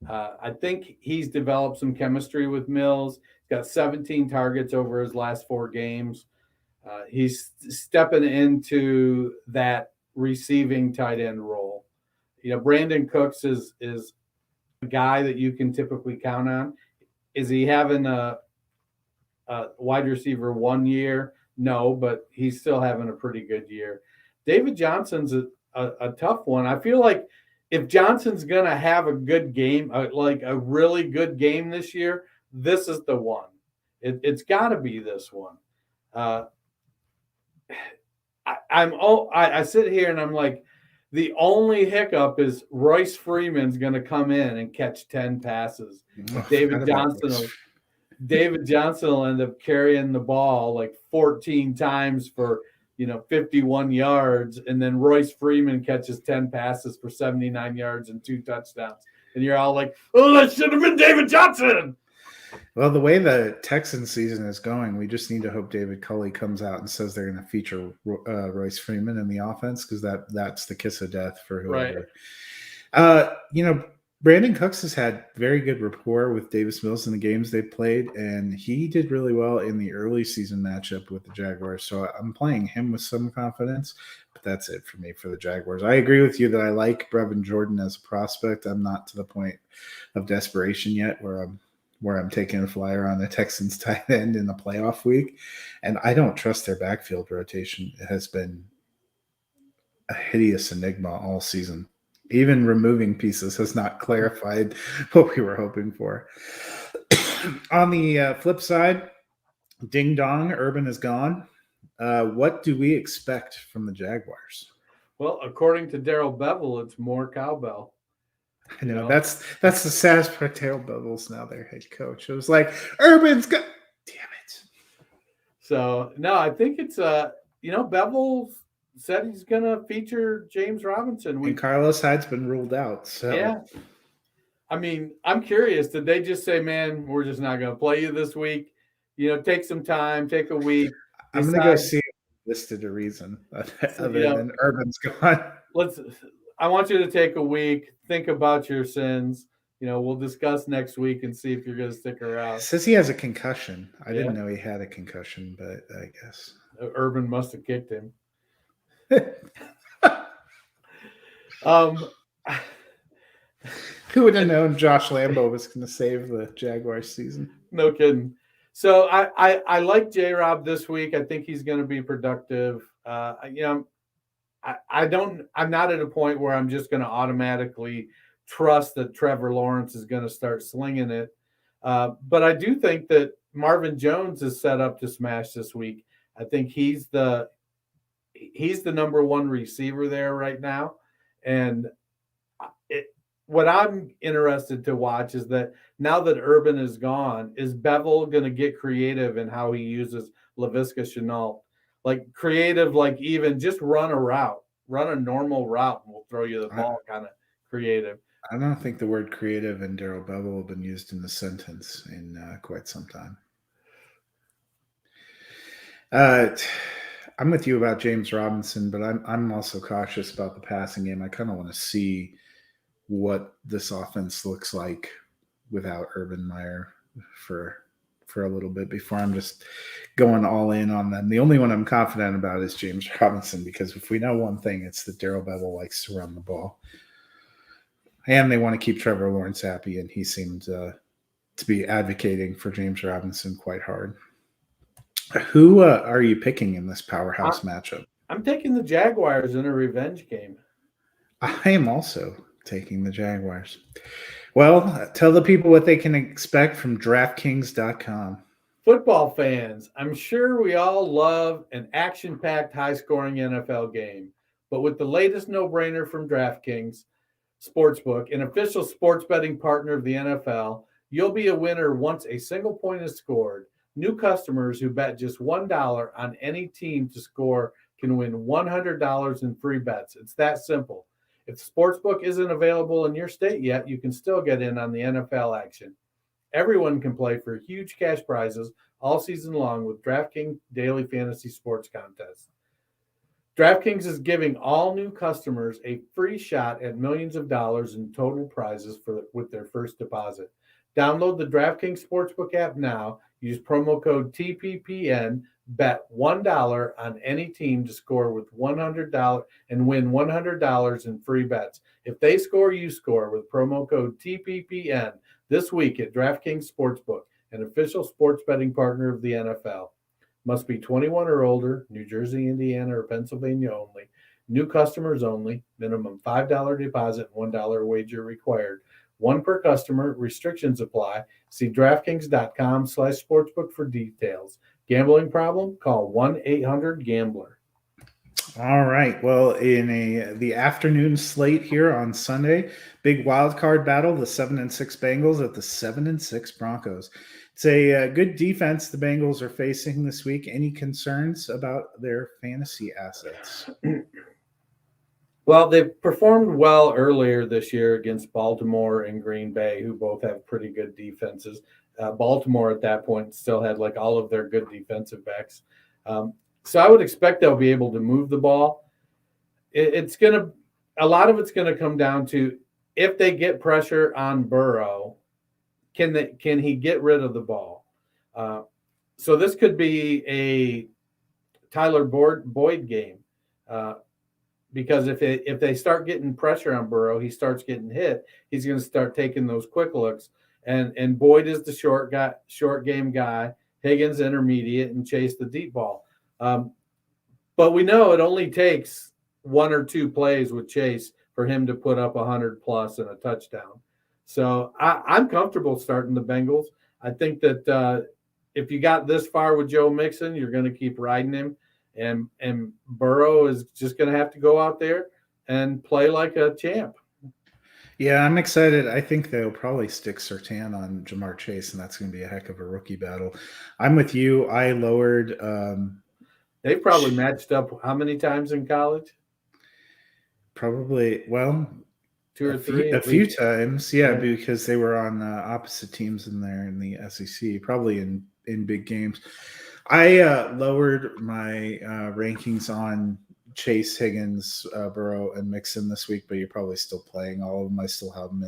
I think he's developed some chemistry with Mills. He's got 17 targets over his last 4 games. He's stepping into that receiving tight end role. Brandon Cooks is a guy that you can typically count on. Is he having a wide receiver 1 year? No, but he's still having a pretty good year. David Johnson's a tough one. I feel like if Johnson's going to have a good game, like a really good game this year, this is the one. It's got to be this one. I sit here and I'm like, the only hiccup is Royce Freeman's going to come in and catch 10 passes. Oh, David Johnson will end up carrying the ball like 14 times for 51 yards, and then Royce Freeman catches 10 passes for 79 yards and 2 touchdowns. And you're all like, oh, that should have been David Johnson. Well, the way the Texans season is going, we just need to hope David Culley comes out and says they're going to feature Royce Freeman in the offense, because that's the kiss of death for whoever. Right. Brandon Cooks has had very good rapport with Davis Mills in the games they've played, and he did really well in the early season matchup with the Jaguars. So I'm playing him with some confidence, but that's it for me for the Jaguars. I agree with you that I like Brevin Jordan as a prospect. I'm not to the point of desperation yet where I'm taking a flyer on the Texans tight end in the playoff week, and I don't trust their backfield rotation. It has been a hideous enigma all season. Even removing pieces has not clarified what we were hoping for. On the flip side, ding dong, Urban is gone. What do we expect from the Jaguars? Well, according to Darrell Bevel, it's more cowbell. I know that's the saddest part. Darrell Bevel's now their head coach. It was like, Urban's got, damn it. So no, I think it's Bevel said he's going to feature James Robinson. And Carlos Hyde's been ruled out. So yeah. I mean, I'm curious. Did they just say, man, we're just not going to play you this week? Take some time, take a week. I'm going to go see if they listed a reason other than Urban's gone. I want you to take a week, think about your sins. We'll discuss next week and see if you're going to stick around. Says he has a concussion. I didn't know he had a concussion, but I guess Urban must have kicked him. Who would have known Josh Lambo was going to save the Jaguars season? No kidding. So I like J-Rob this week. I think he's going to be productive. I'm not at a point where I'm just going to automatically trust that Trevor Lawrence is going to start slinging it. But I do think that Marvin Jones is set up to smash this week. I think he's the number one receiver there right now. And what I'm interested to watch is that now that Urban is gone, is Bevel going to get creative in how he uses Laviska Shenault? Like creative, like even just run a normal route, and we'll throw you the ball, kind of creative. I don't think the word creative and Darrell Bevel have been used in the sentence in quite some time. I'm with you about James Robinson, but I'm also cautious about the passing game. I kind of want to see what this offense looks like without Urban Meyer for a little bit before I'm just going all in on them. The only one I'm confident about is James Robinson, because if we know one thing, it's that Darrell Bevel likes to run the ball. And they want to keep Trevor Lawrence happy, and he seemed to be advocating for James Robinson quite hard. Who are you picking in this powerhouse matchup? I'm taking the Jaguars in a revenge game. I am also taking the Jaguars. Well, tell the people what they can expect from DraftKings.com. Football fans, I'm sure we all love an action-packed, high-scoring NFL game. But with the latest no-brainer from DraftKings Sportsbook, an official sports betting partner of the NFL, you'll be a winner once a single point is scored. New customers who bet just $1 on any team to score can win $100 in free bets. It's that simple. If the Sportsbook isn't available in your state yet, you can still get in on the NFL action. Everyone can play for huge cash prizes all season long with DraftKings Daily Fantasy Sports Contest. DraftKings is giving all new customers a free shot at millions of dollars in total prizes with their first deposit. Download the DraftKings Sportsbook app now. Use promo code TPPN. Bet $1 on any team to score with $100 and win $100 in free bets. If they score, you score with promo code TPPN this week at DraftKings Sportsbook, an official sports betting partner of the NFL. Must be 21 or older, New Jersey, Indiana, or Pennsylvania only. New customers only. Minimum $5 deposit, $1 wager required. One per customer. Restrictions apply. See DraftKings.com/sportsbook for details. Gambling problem? Call 1-800-GAMBLER. All right. Well, in the afternoon slate here on Sunday, big wild card battle: the 7-6 Bengals at the 7-6 Broncos. It's a good defense the Bengals are facing this week. Any concerns about their fantasy assets? Well, they performed well earlier this year against Baltimore and Green Bay, who both have pretty good defenses. Baltimore at that point still had like all of their good defensive backs. So I would expect they'll be able to move the ball. A lot of it's gonna come down to if they get pressure on Burrow, can he get rid of the ball? So this could be a Tyler Boyd game. Because if they start getting pressure on Burrow, he starts getting hit. He's going to start taking those quick looks, and Boyd is the short game guy. Higgins intermediate, and Chase the deep ball. But we know it only takes 1 or 2 plays with Chase for him to put up 100 plus and a touchdown. So I'm comfortable starting the Bengals. I think that if you got this far with Joe Mixon, you're going to keep riding him. And Burrow is just going to have to go out there and play like a champ. Yeah, I'm excited. I think they'll probably stick Surtain on Jamar Chase, and that's going to be a heck of a rookie battle. I'm with you. I lowered. They probably matched up how many times in college? Probably, well, 2 or 3. A few times, yeah, because they were on opposite teams in there in the SEC, probably in big games. I lowered my rankings on Chase, Higgins, Burrow, and Mixon this week, but you're probably still playing all of them. I still have them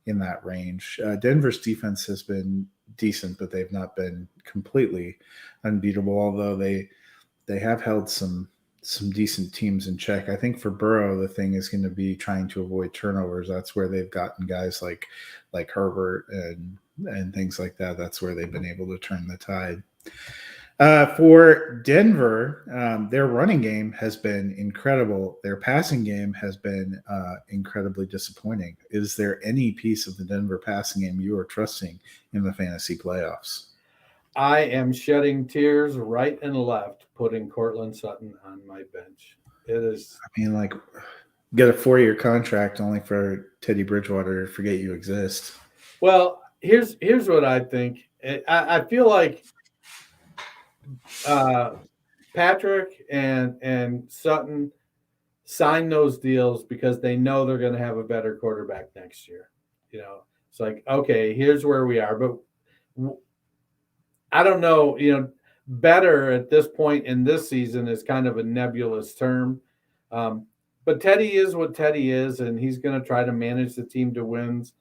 in that range. Denver's defense has been decent, but they've not been completely unbeatable. Although they have held some decent teams in check. I think for Burrow, the thing is going to be trying to avoid turnovers. That's where they've gotten guys like Herbert and things like that. That's where they've been able to turn the tide. For Denver, their running game has been incredible. Their passing game has been incredibly disappointing. Is there any piece of the Denver passing game you are trusting in the fantasy playoffs? I am shedding tears right and left, putting Cortland Sutton on my bench. It is. I mean, like, get a 4-year contract only for Teddy Bridgewater to forget you exist. Well, here's what I think. I feel like Patrick and Sutton sign those deals because they know they're going to have a better quarterback next year. You know, it's like, okay, here's where we are. But I don't know, better at this point in this season is kind of a nebulous term. But Teddy is what Teddy is, and he's going to try to manage the team to wins.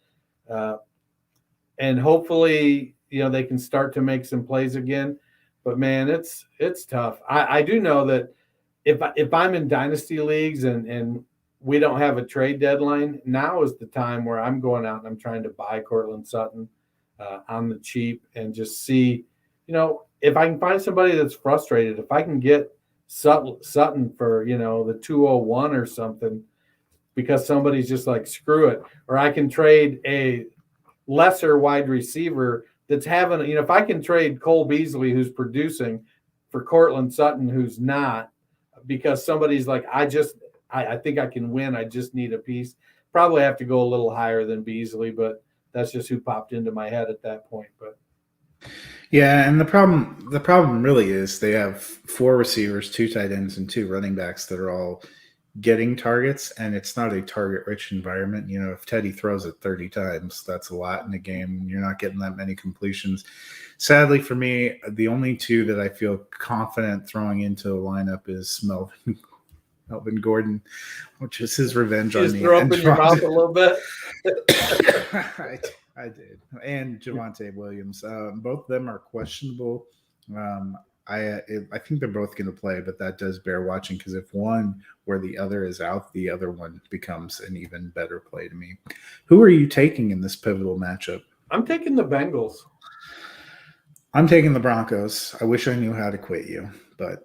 And hopefully, they can start to make some plays again. But man, it's tough. I do know that if I'm in dynasty leagues and we don't have a trade deadline, now is the time where I'm going out and I'm trying to buy Cortland Sutton on the cheap and just see, if I can find somebody that's frustrated, if I can get Sutton for, the 201 or something, because somebody's just like, screw it. Or I can trade a lesser wide receiver that's having, if I can trade Cole Beasley, who's producing, for Cortland Sutton, who's not, because somebody's like, I think I can win. I just need a piece. Probably have to go a little higher than Beasley, but that's just who popped into my head at that point. But yeah, and the problem really is they have 4 receivers, 2 tight ends, and 2 running backs that are all getting targets, and it's not a target-rich environment. If Teddy throws it 30 times, that's a lot in a game. You're not getting that many completions. Sadly for me, the only 2 that I feel confident throwing into the lineup is Melvin Gordon, which is his revenge on me. Just throw up in your mouth a little bit. I did. And Javonte Williams. Both of them are questionable. I think they're both going to play, but that does bear watching, because if one where the other is out, the other one becomes an even better play to me. Who are you taking in this pivotal matchup? I'm taking the Bengals. I'm taking the Broncos. I wish I knew how to quit you, but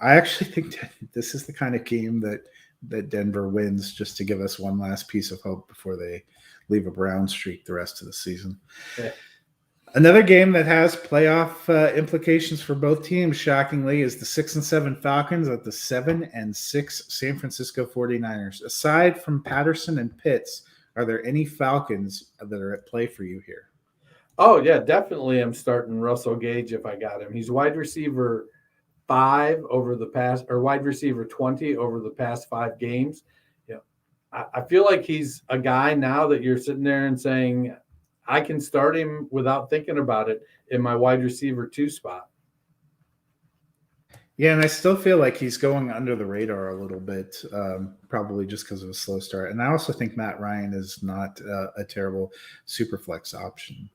I actually think this is the kind of game that Denver wins, just to give us one last piece of hope before they leave a brown streak the rest of the season. Yeah. Another game that has playoff implications for both teams, shockingly, is the 6-7 Falcons at the 7-6 San Francisco 49ers. Aside from Patterson and Pitts, are there any Falcons that are at play for you here? Oh, yeah, definitely. I'm starting Russell Gage if I got him. He's wide receiver 5 over the past, or wide receiver 20 over the past 5 games. You know, I feel like he's a guy now that you're sitting there and saying, I can start him without thinking about it in my wide receiver 2 spot. Yeah, and I still feel like he's going under the radar a little bit, probably just because of a slow start. And I also think Matt Ryan is not a terrible super flex option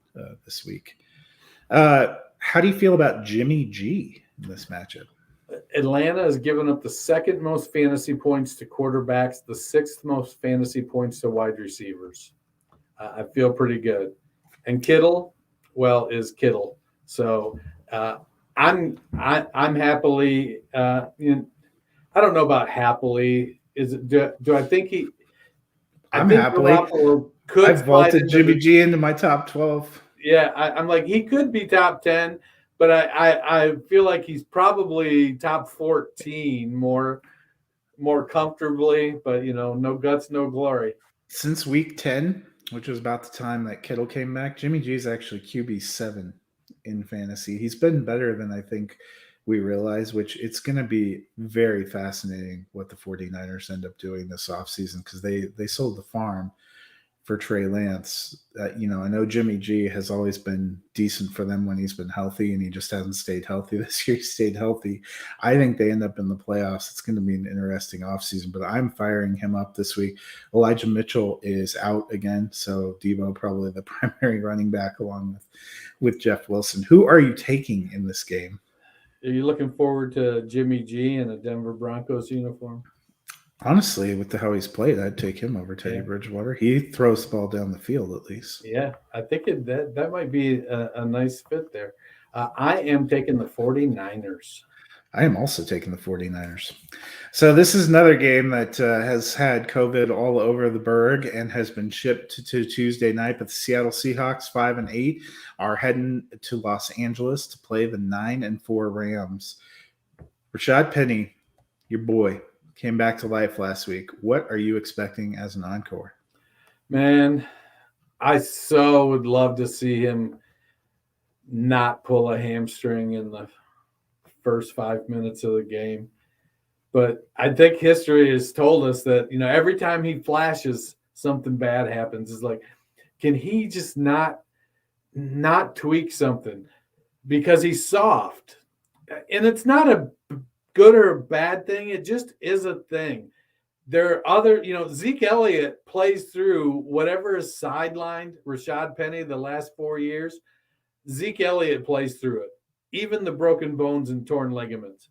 this week. How do you feel about Jimmy G in this matchup? Atlanta has given up the 2nd most fantasy points to quarterbacks, the 6th most fantasy points to wide receivers. I feel pretty good. And Kittle, well, is Kittle. So I'm happily. I don't know about happily. Is it? Do I think he? I'm happily. I've vaulted Jimmy G into my top 12. Yeah, I'm like he could be top 10, but I feel like he's probably top 14 more comfortably. But no guts, no glory. Since week 10. Which was about the time that Kittle came back. Jimmy G is actually QB7 in fantasy. He's been better than I think we realize, which it's going to be very fascinating what the 49ers end up doing this offseason because they sold the farm for Trey Lance. I know Jimmy G has always been decent for them when he's been healthy, and he just hasn't stayed healthy. This year he stayed healthy. I think they end up in the playoffs. It's going to be an interesting offseason, but I'm firing him up this week. Elijah Mitchell is out again, so Deebo probably the primary running back along with Jeff Wilson. Who are you taking in this game? Are you looking forward to Jimmy G in a Denver Broncos uniform? Honestly, with how he's played, I'd take him over Teddy Bridgewater. He throws the ball down the field at least. Yeah, I think that might be a nice fit there. I am taking the 49ers. I am also taking the 49ers. So this is another game that has had COVID all over the burg and has been shipped to Tuesday night. But the Seattle Seahawks, 5-8, are heading to Los Angeles to play the 9-4 Rams. Rashad Penny, your boy, came back to life last week. What are you expecting as an encore? Man, I so would love to see him not pull a hamstring in the first 5 minutes of the game. But I think history has told us that, every time he flashes, something bad happens. It's like, can he just not tweak something? Because he's soft. And it's not a good or a bad thing. It just is a thing. There are other, Zeke Elliott plays through whatever is sidelined Rashad Penny the last 4 years. Zeke Elliott plays through it, even the broken bones and torn ligaments.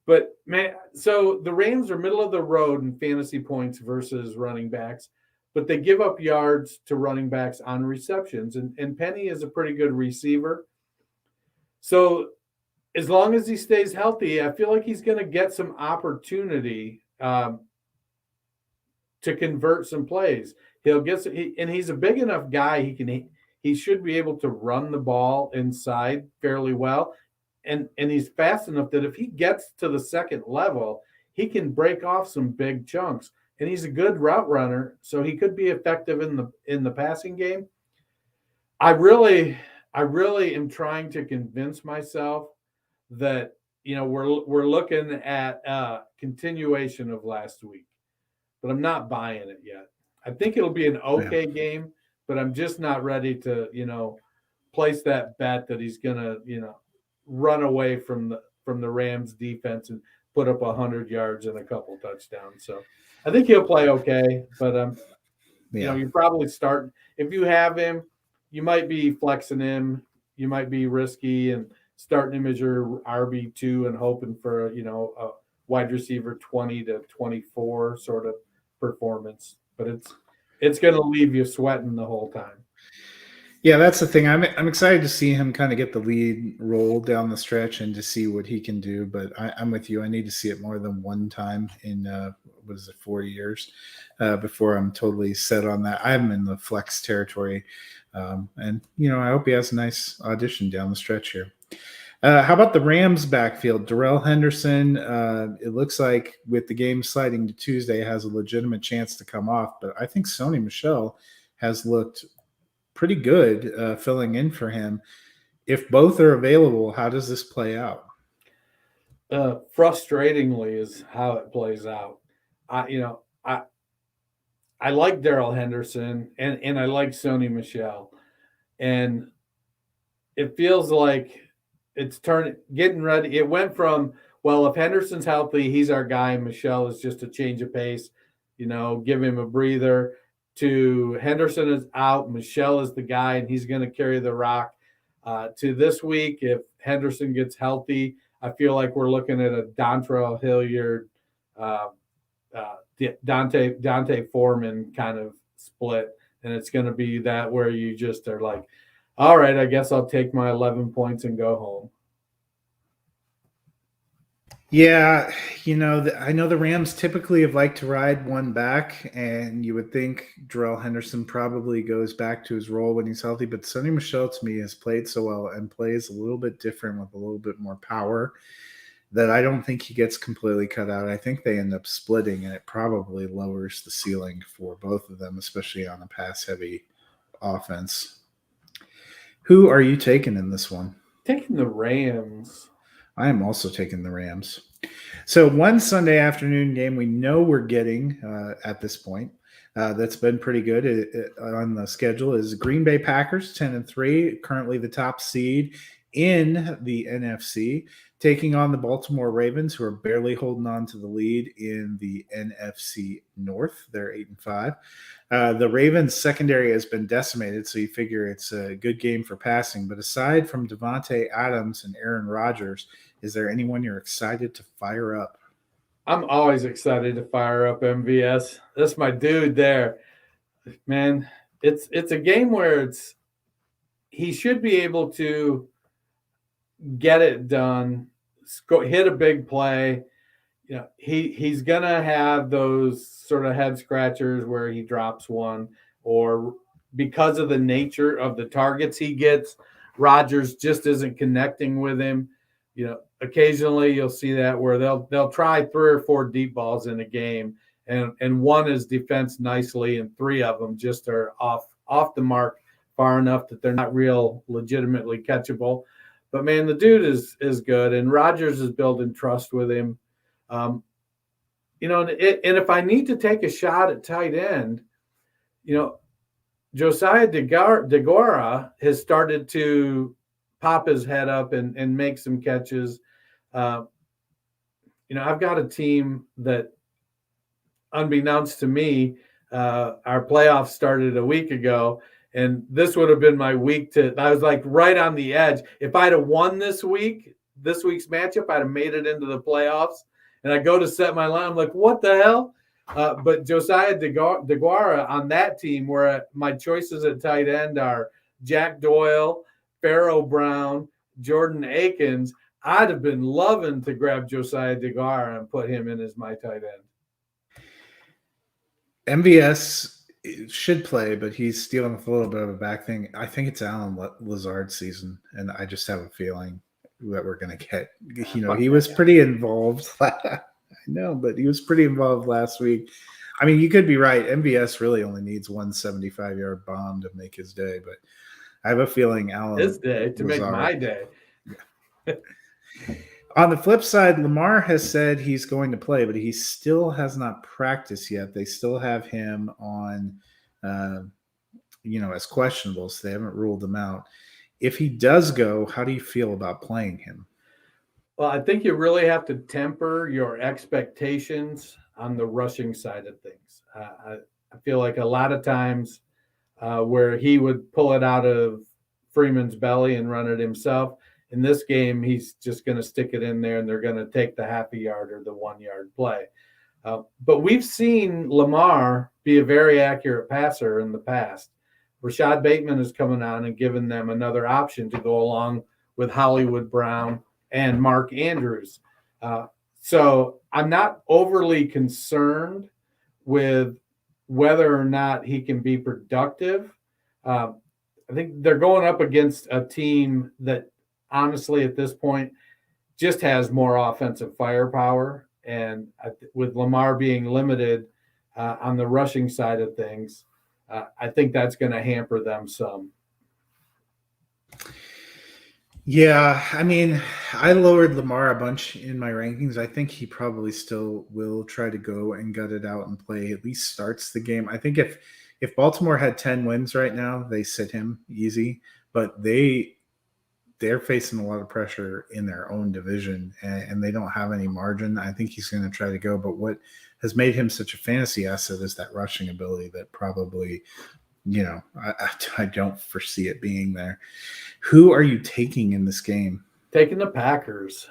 But, man, so the Rams are middle of the road in fantasy points versus running backs, but they give up yards to running backs on receptions. And Penny is a pretty good receiver. So as long as he stays healthy, I feel like he's going to get some opportunity to convert some plays. He'll get, and he's a big enough guy. He should be able to run the ball inside fairly well, and he's fast enough that if he gets to the second level, he can break off some big chunks. And he's a good route runner, so he could be effective in the passing game. I really am trying to convince myself that we're looking at a continuation of last week, but I'm not buying it yet. I think it'll be an okay game, but I'm just not ready to place that bet that he's gonna run away from the Rams defense and put up 100 yards and a couple touchdowns. So I think he'll play okay, but you're probably starting. If you have him, you might be flexing him. You might be risky and starting him as your RB2 and hoping for a wide receiver 20 to 24 sort of performance. But it's going to leave you sweating the whole time. Yeah, that's the thing. I'm excited to see him kind of get the lead role down the stretch and to see what he can do. But I'm with you. I need to see it more than one time in what is it, 4 years before I'm totally set on that. I'm in the flex territory. And, I hope he has a nice audition down the stretch here. How about the Rams backfield? Darrell Henderson, it looks like with the game sliding to Tuesday, has a legitimate chance to come off. But I think Sony Michel has looked pretty good filling in for him. If both are available, how does this play out? Frustratingly is how it plays out. I like Darrell Henderson and I like Sony Michel, and it feels like it's getting ready. It went from, well, if Henderson's healthy, he's our guy. Michel is just a change of pace, give him a breather, to Henderson is out. Michel is the guy, and he's going to carry the rock. To this week, if Henderson gets healthy, I feel like we're looking at a Dontrell Hilliard, Dante Foreman kind of split, and it's going to be that where you just are like, all right, I guess I'll take my 11 points and go home. Yeah, I know the Rams typically have liked to ride one back, and you would think Darrell Henderson probably goes back to his role when he's healthy, but Sony Michel to me has played so well and plays a little bit different with a little bit more power that I don't think he gets completely cut out. I think they end up splitting, and it probably lowers the ceiling for both of them, especially on a pass-heavy offense. Who are you taking in this one? Taking the Rams. I am also taking the Rams. So one Sunday afternoon game we know we're getting at this point that's been pretty good on the schedule is Green Bay Packers, 10-3, currently the top seed in the NFC, taking on the Baltimore Ravens, who are barely holding on to the lead in the NFC North. They're 8-5. The Ravens secondary has been decimated, so you figure it's a good game for passing. But aside from Devontae Adams and Aaron Rodgers, is there anyone you're excited to fire up? I'm always excited to fire up MVS. That's my dude there. Man, it's a game where he should be able to get it done, hit a big play. He's gonna have those sort of head scratchers where he drops one, or because of the nature of the targets he gets, Rodgers just isn't connecting with him. Occasionally you'll see that where they'll try 3 or 4 deep balls in a game, and one is defensed nicely, and 3 of them just are off the mark far enough that they're not real legitimately catchable. But man, the dude is good, and Rodgers is building trust with him. And if I need to take a shot at tight end, Josiah DeGuara has started to pop his head up and make some catches. I've got a team that, unbeknownst to me, our playoffs started a week ago, and this would have been my week I was like right on the edge. If I'd have won this week's matchup, I'd have made it into the playoffs. And I go to set my line. I'm like, what the hell? But Josiah DeGuara on that team, where my choices at tight end are Jack Doyle, Pharaoh Brown, Jordan Akins, I'd have been loving to grab Josiah DeGuara and put him in as my tight end. MVS should play, but he's stealing with a little bit of a back thing. I think it's Alan Lazard's season, and I just have a feeling that we're going to get. He was pretty involved. I know, but he was pretty involved last week. I mean, you could be right. MVS really only needs one 75-yard bomb to make his day, but I have a feeling Alan his day to make my day. Yeah. On the flip side, Lamar has said he's going to play, but he still has not practiced yet. They still have him on, as questionable, so they haven't ruled him out. If he does go, how do you feel about playing him? Well, I think you really have to temper your expectations on the rushing side of things. I feel like a lot of times where he would pull it out of Freeman's belly and run it himself. In this game, he's just going to stick it in there, and they're going to take the half a yard or the 1 yard play. But we've seen Lamar be a very accurate passer in the past. Rashad Bateman is coming on and giving them another option to go along with Hollywood Brown and Mark Andrews. So I'm not overly concerned with whether or not he can be productive. I think they're going up against a team that honestly at this point just has more offensive firepower. And with Lamar being limited on the rushing side of things, I think that's going to hamper them some. Yeah, I mean, I lowered Lamar a bunch in my rankings. I think he probably still will try to go and gut it out and play, at least starts the game. I think if Baltimore had 10 wins right now, they sit him easy, but they're facing a lot of pressure in their own division and they don't have any margin. I think he's going to try to go, but what has made him such a fantasy asset is that rushing ability that probably, I don't foresee it being there. Who are you taking in this game? Taking the Packers.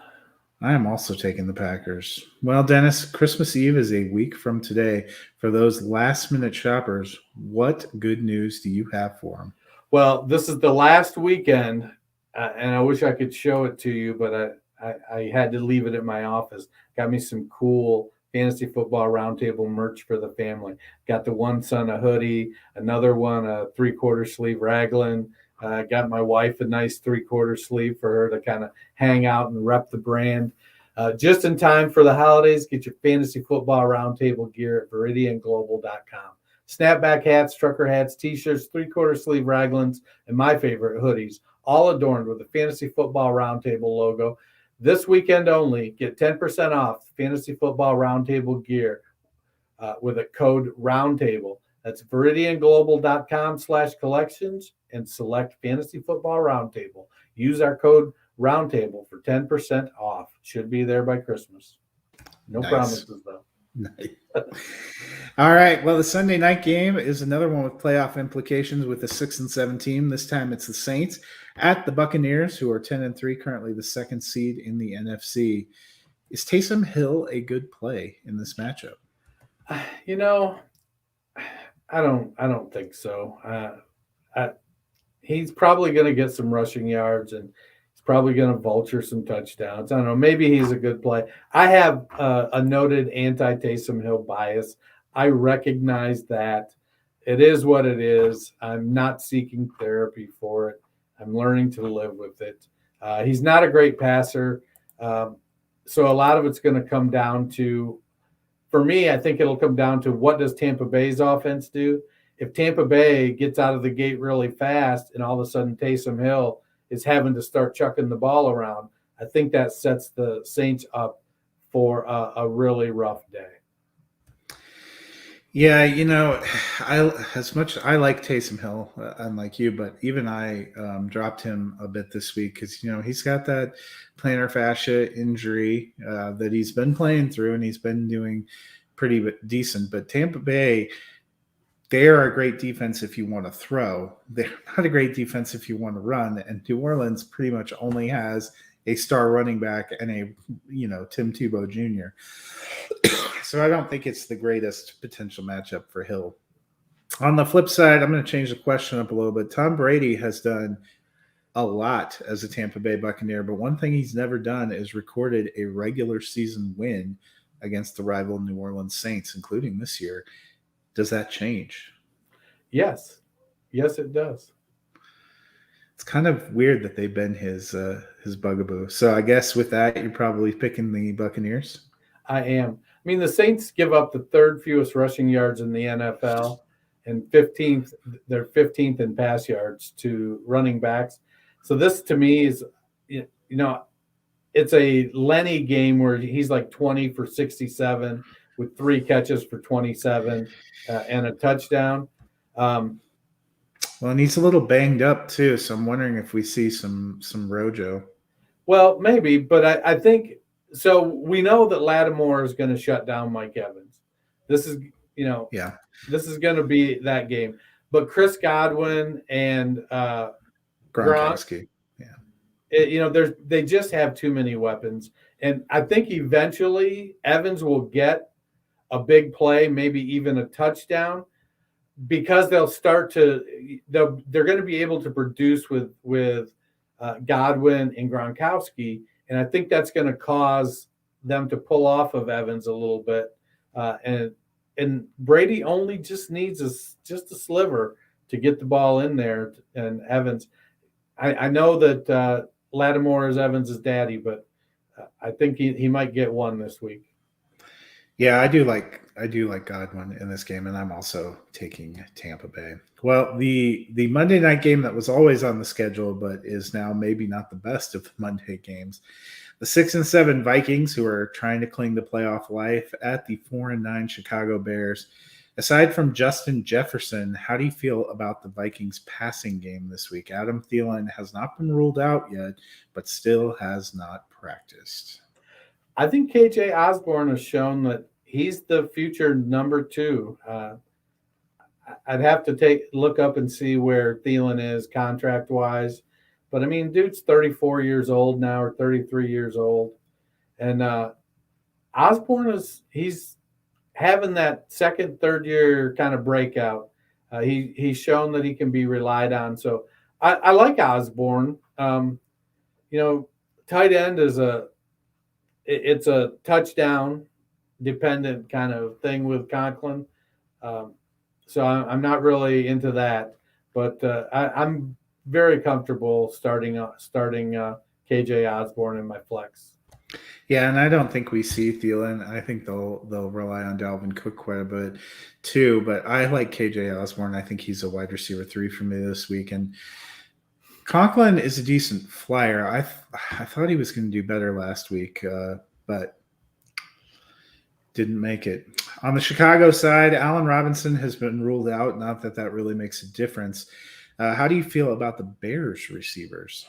I am also taking the Packers. Well, Dennis, Christmas Eve is a week from today. For those last-minute shoppers, what good news do you have for them? Well, this is the last weekend, and I wish I could show it to you, but I had to leave it at my office. Got me some cool Fantasy Football Roundtable merch for the family. Got the one son a hoodie, another one a 3/4 sleeve raglan. Got my wife a nice 3/4 sleeve for her to kind of hang out and rep the brand. Just in time for the holidays, get your Fantasy Football Roundtable gear at ViridianGlobal.com. Snapback hats, trucker hats, t-shirts, 3/4 sleeve raglans, and my favorite hoodies, all adorned with the Fantasy Football Roundtable logo. This weekend only, get 10% off Fantasy Football Roundtable gear with a code ROUNDTABLE. That's ViridianGlobal.com/collections and select Fantasy Football Roundtable. Use our code ROUNDTABLE for 10% off. Should be there by Christmas. No promises, though. Nice. All right. Well, the Sunday night game is another one with playoff implications with the 6 and 7 team. This time it's the Saints at the Buccaneers, who are 10-3, currently the second seed in the NFC. Is Taysom Hill a good play in this matchup? I don't think so. He's probably going to get some rushing yards and he's probably going to vulture some touchdowns. I don't know. Maybe he's a good play. I have a noted anti-Taysom Hill bias. I recognize that. It is what it is. I'm not seeking therapy for it. I'm learning to live with it. He's not a great passer. So a lot of it's going to come down to, for me, I think it'll come down to what does Tampa Bay's offense do? If Tampa Bay gets out of the gate really fast and all of a sudden Taysom Hill is having to start chucking the ball around, I think that sets the Saints up for a really rough day. Yeah, I like Taysom Hill, unlike you, but even I dropped him a bit this week because, he's got that plantar fascia injury that he's been playing through and he's been doing pretty decent. But Tampa Bay, they are a great defense if you want to throw. They're not a great defense if you want to run. And New Orleans pretty much only has a star running back and a, Tim Tebow Jr. So I don't think it's the greatest potential matchup for Hill. On the flip side, I'm going to change the question up a little bit. Tom Brady has done a lot as a Tampa Bay Buccaneer, but one thing he's never done is recorded a regular season win against the rival New Orleans Saints, including this year. Does that change? Yes. Yes, it does. It's kind of weird that they've been his bugaboo. So I guess with that, you're probably picking the Buccaneers. I am. I mean, the Saints give up the third fewest rushing yards in the NFL and 15th. They're 15th in pass yards to running backs. So this to me is, it's a Lenny game where he's like 20 for 67 with 3 catches for 27 and a touchdown. Well, and he's a little banged up too, so I'm wondering if we see some Rojo. Well, maybe, but I think so. We know that Lattimore is going to shut down Mike Evans. This is, this is going to be that game. But Chris Godwin and Gronkowski, they just have too many weapons, and I think eventually Evans will get a big play, maybe even a touchdown, because they'll start to they're going to be able to produce with Godwin and Gronkowski, and I think that's going to cause them to pull off of Evans a little bit, and Brady only just needs just a sliver to get the ball in there. And Evans, I know that Lattimore is Evans' daddy, but I think he might get one this week. Yeah, I do like Godwin in this game, and I'm also taking Tampa Bay. Well, the Monday night game that was always on the schedule, but is now maybe not the best of the Monday games. The 6-7 Vikings, who are trying to cling to playoff life, at the 4-9 Chicago Bears. Aside from Justin Jefferson, how do you feel about the Vikings passing game this week? Adam Thielen has not been ruled out yet, but still has not practiced. I think KJ Osborne has shown that he's the future number 2. I'd have to look up and see where Thielen is contract wise, but I mean, dude's 34 years old now, or 33 years old, and Osborne he's having that second, third year kind of breakout. He's shown that he can be relied on, so I like Osborne. Tight end is it's a touchdown dependent kind of thing with Conklin. So I'm not really into that, but I'm very comfortable starting KJ Osborne in my flex. Yeah, and I don't think we see Thielen. I think they'll rely on Dalvin Cook quite a bit too, but I like KJ Osborne. I think he's a wide receiver 3 for me this week. And Conklin is a decent flyer. I thought he was going to do better last week, but didn't make it. On the Chicago side, Allen Robinson has been ruled out. Not that really makes a difference. How do you feel about the Bears receivers?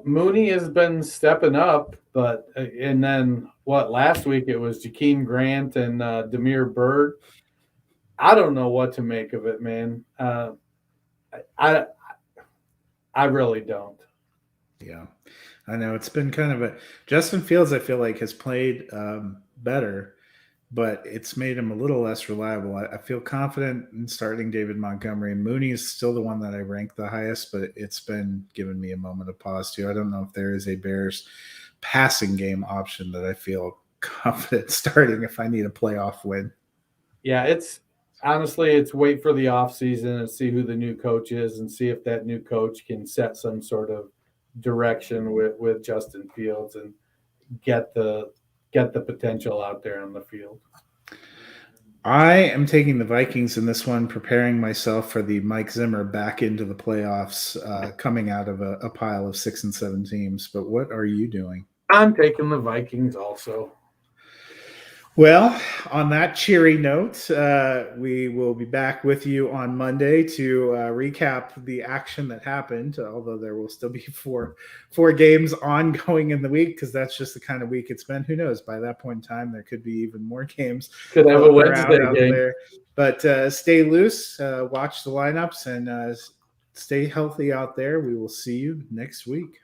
Mooney has been stepping up, and then last week it was Jakeem Grant and Damiere Byrd. I don't know what to make of it, man. I really don't. Yeah, I know it's been kind of Justin Fields, I feel like, has played better, but it's made him a little less reliable. I feel confident in starting David Montgomery. Mooney is still the one that I rank the highest, but it's been giving me a moment of pause too. I don't know if there is a Bears passing game option that I feel confident starting if I need a playoff win. Yeah, it's wait for the offseason and see who the new coach is and see if that new coach can set some sort of direction with Justin Fields and get the potential out there on the field. I am taking the Vikings in this one, preparing myself for the Mike Zimmer back into the playoffs, coming out of a pile of 6-7 teams. But what are you doing? I'm taking the Vikings also. Well, on that cheery note, we will be back with you on Monday to recap the action that happened, although there will still be four games ongoing in the week because that's just the kind of week it's been. Who knows? By that point in time, there could be even more games. Could have a Wednesday game. There. But stay loose, watch the lineups, and stay healthy out there. We will see you next week.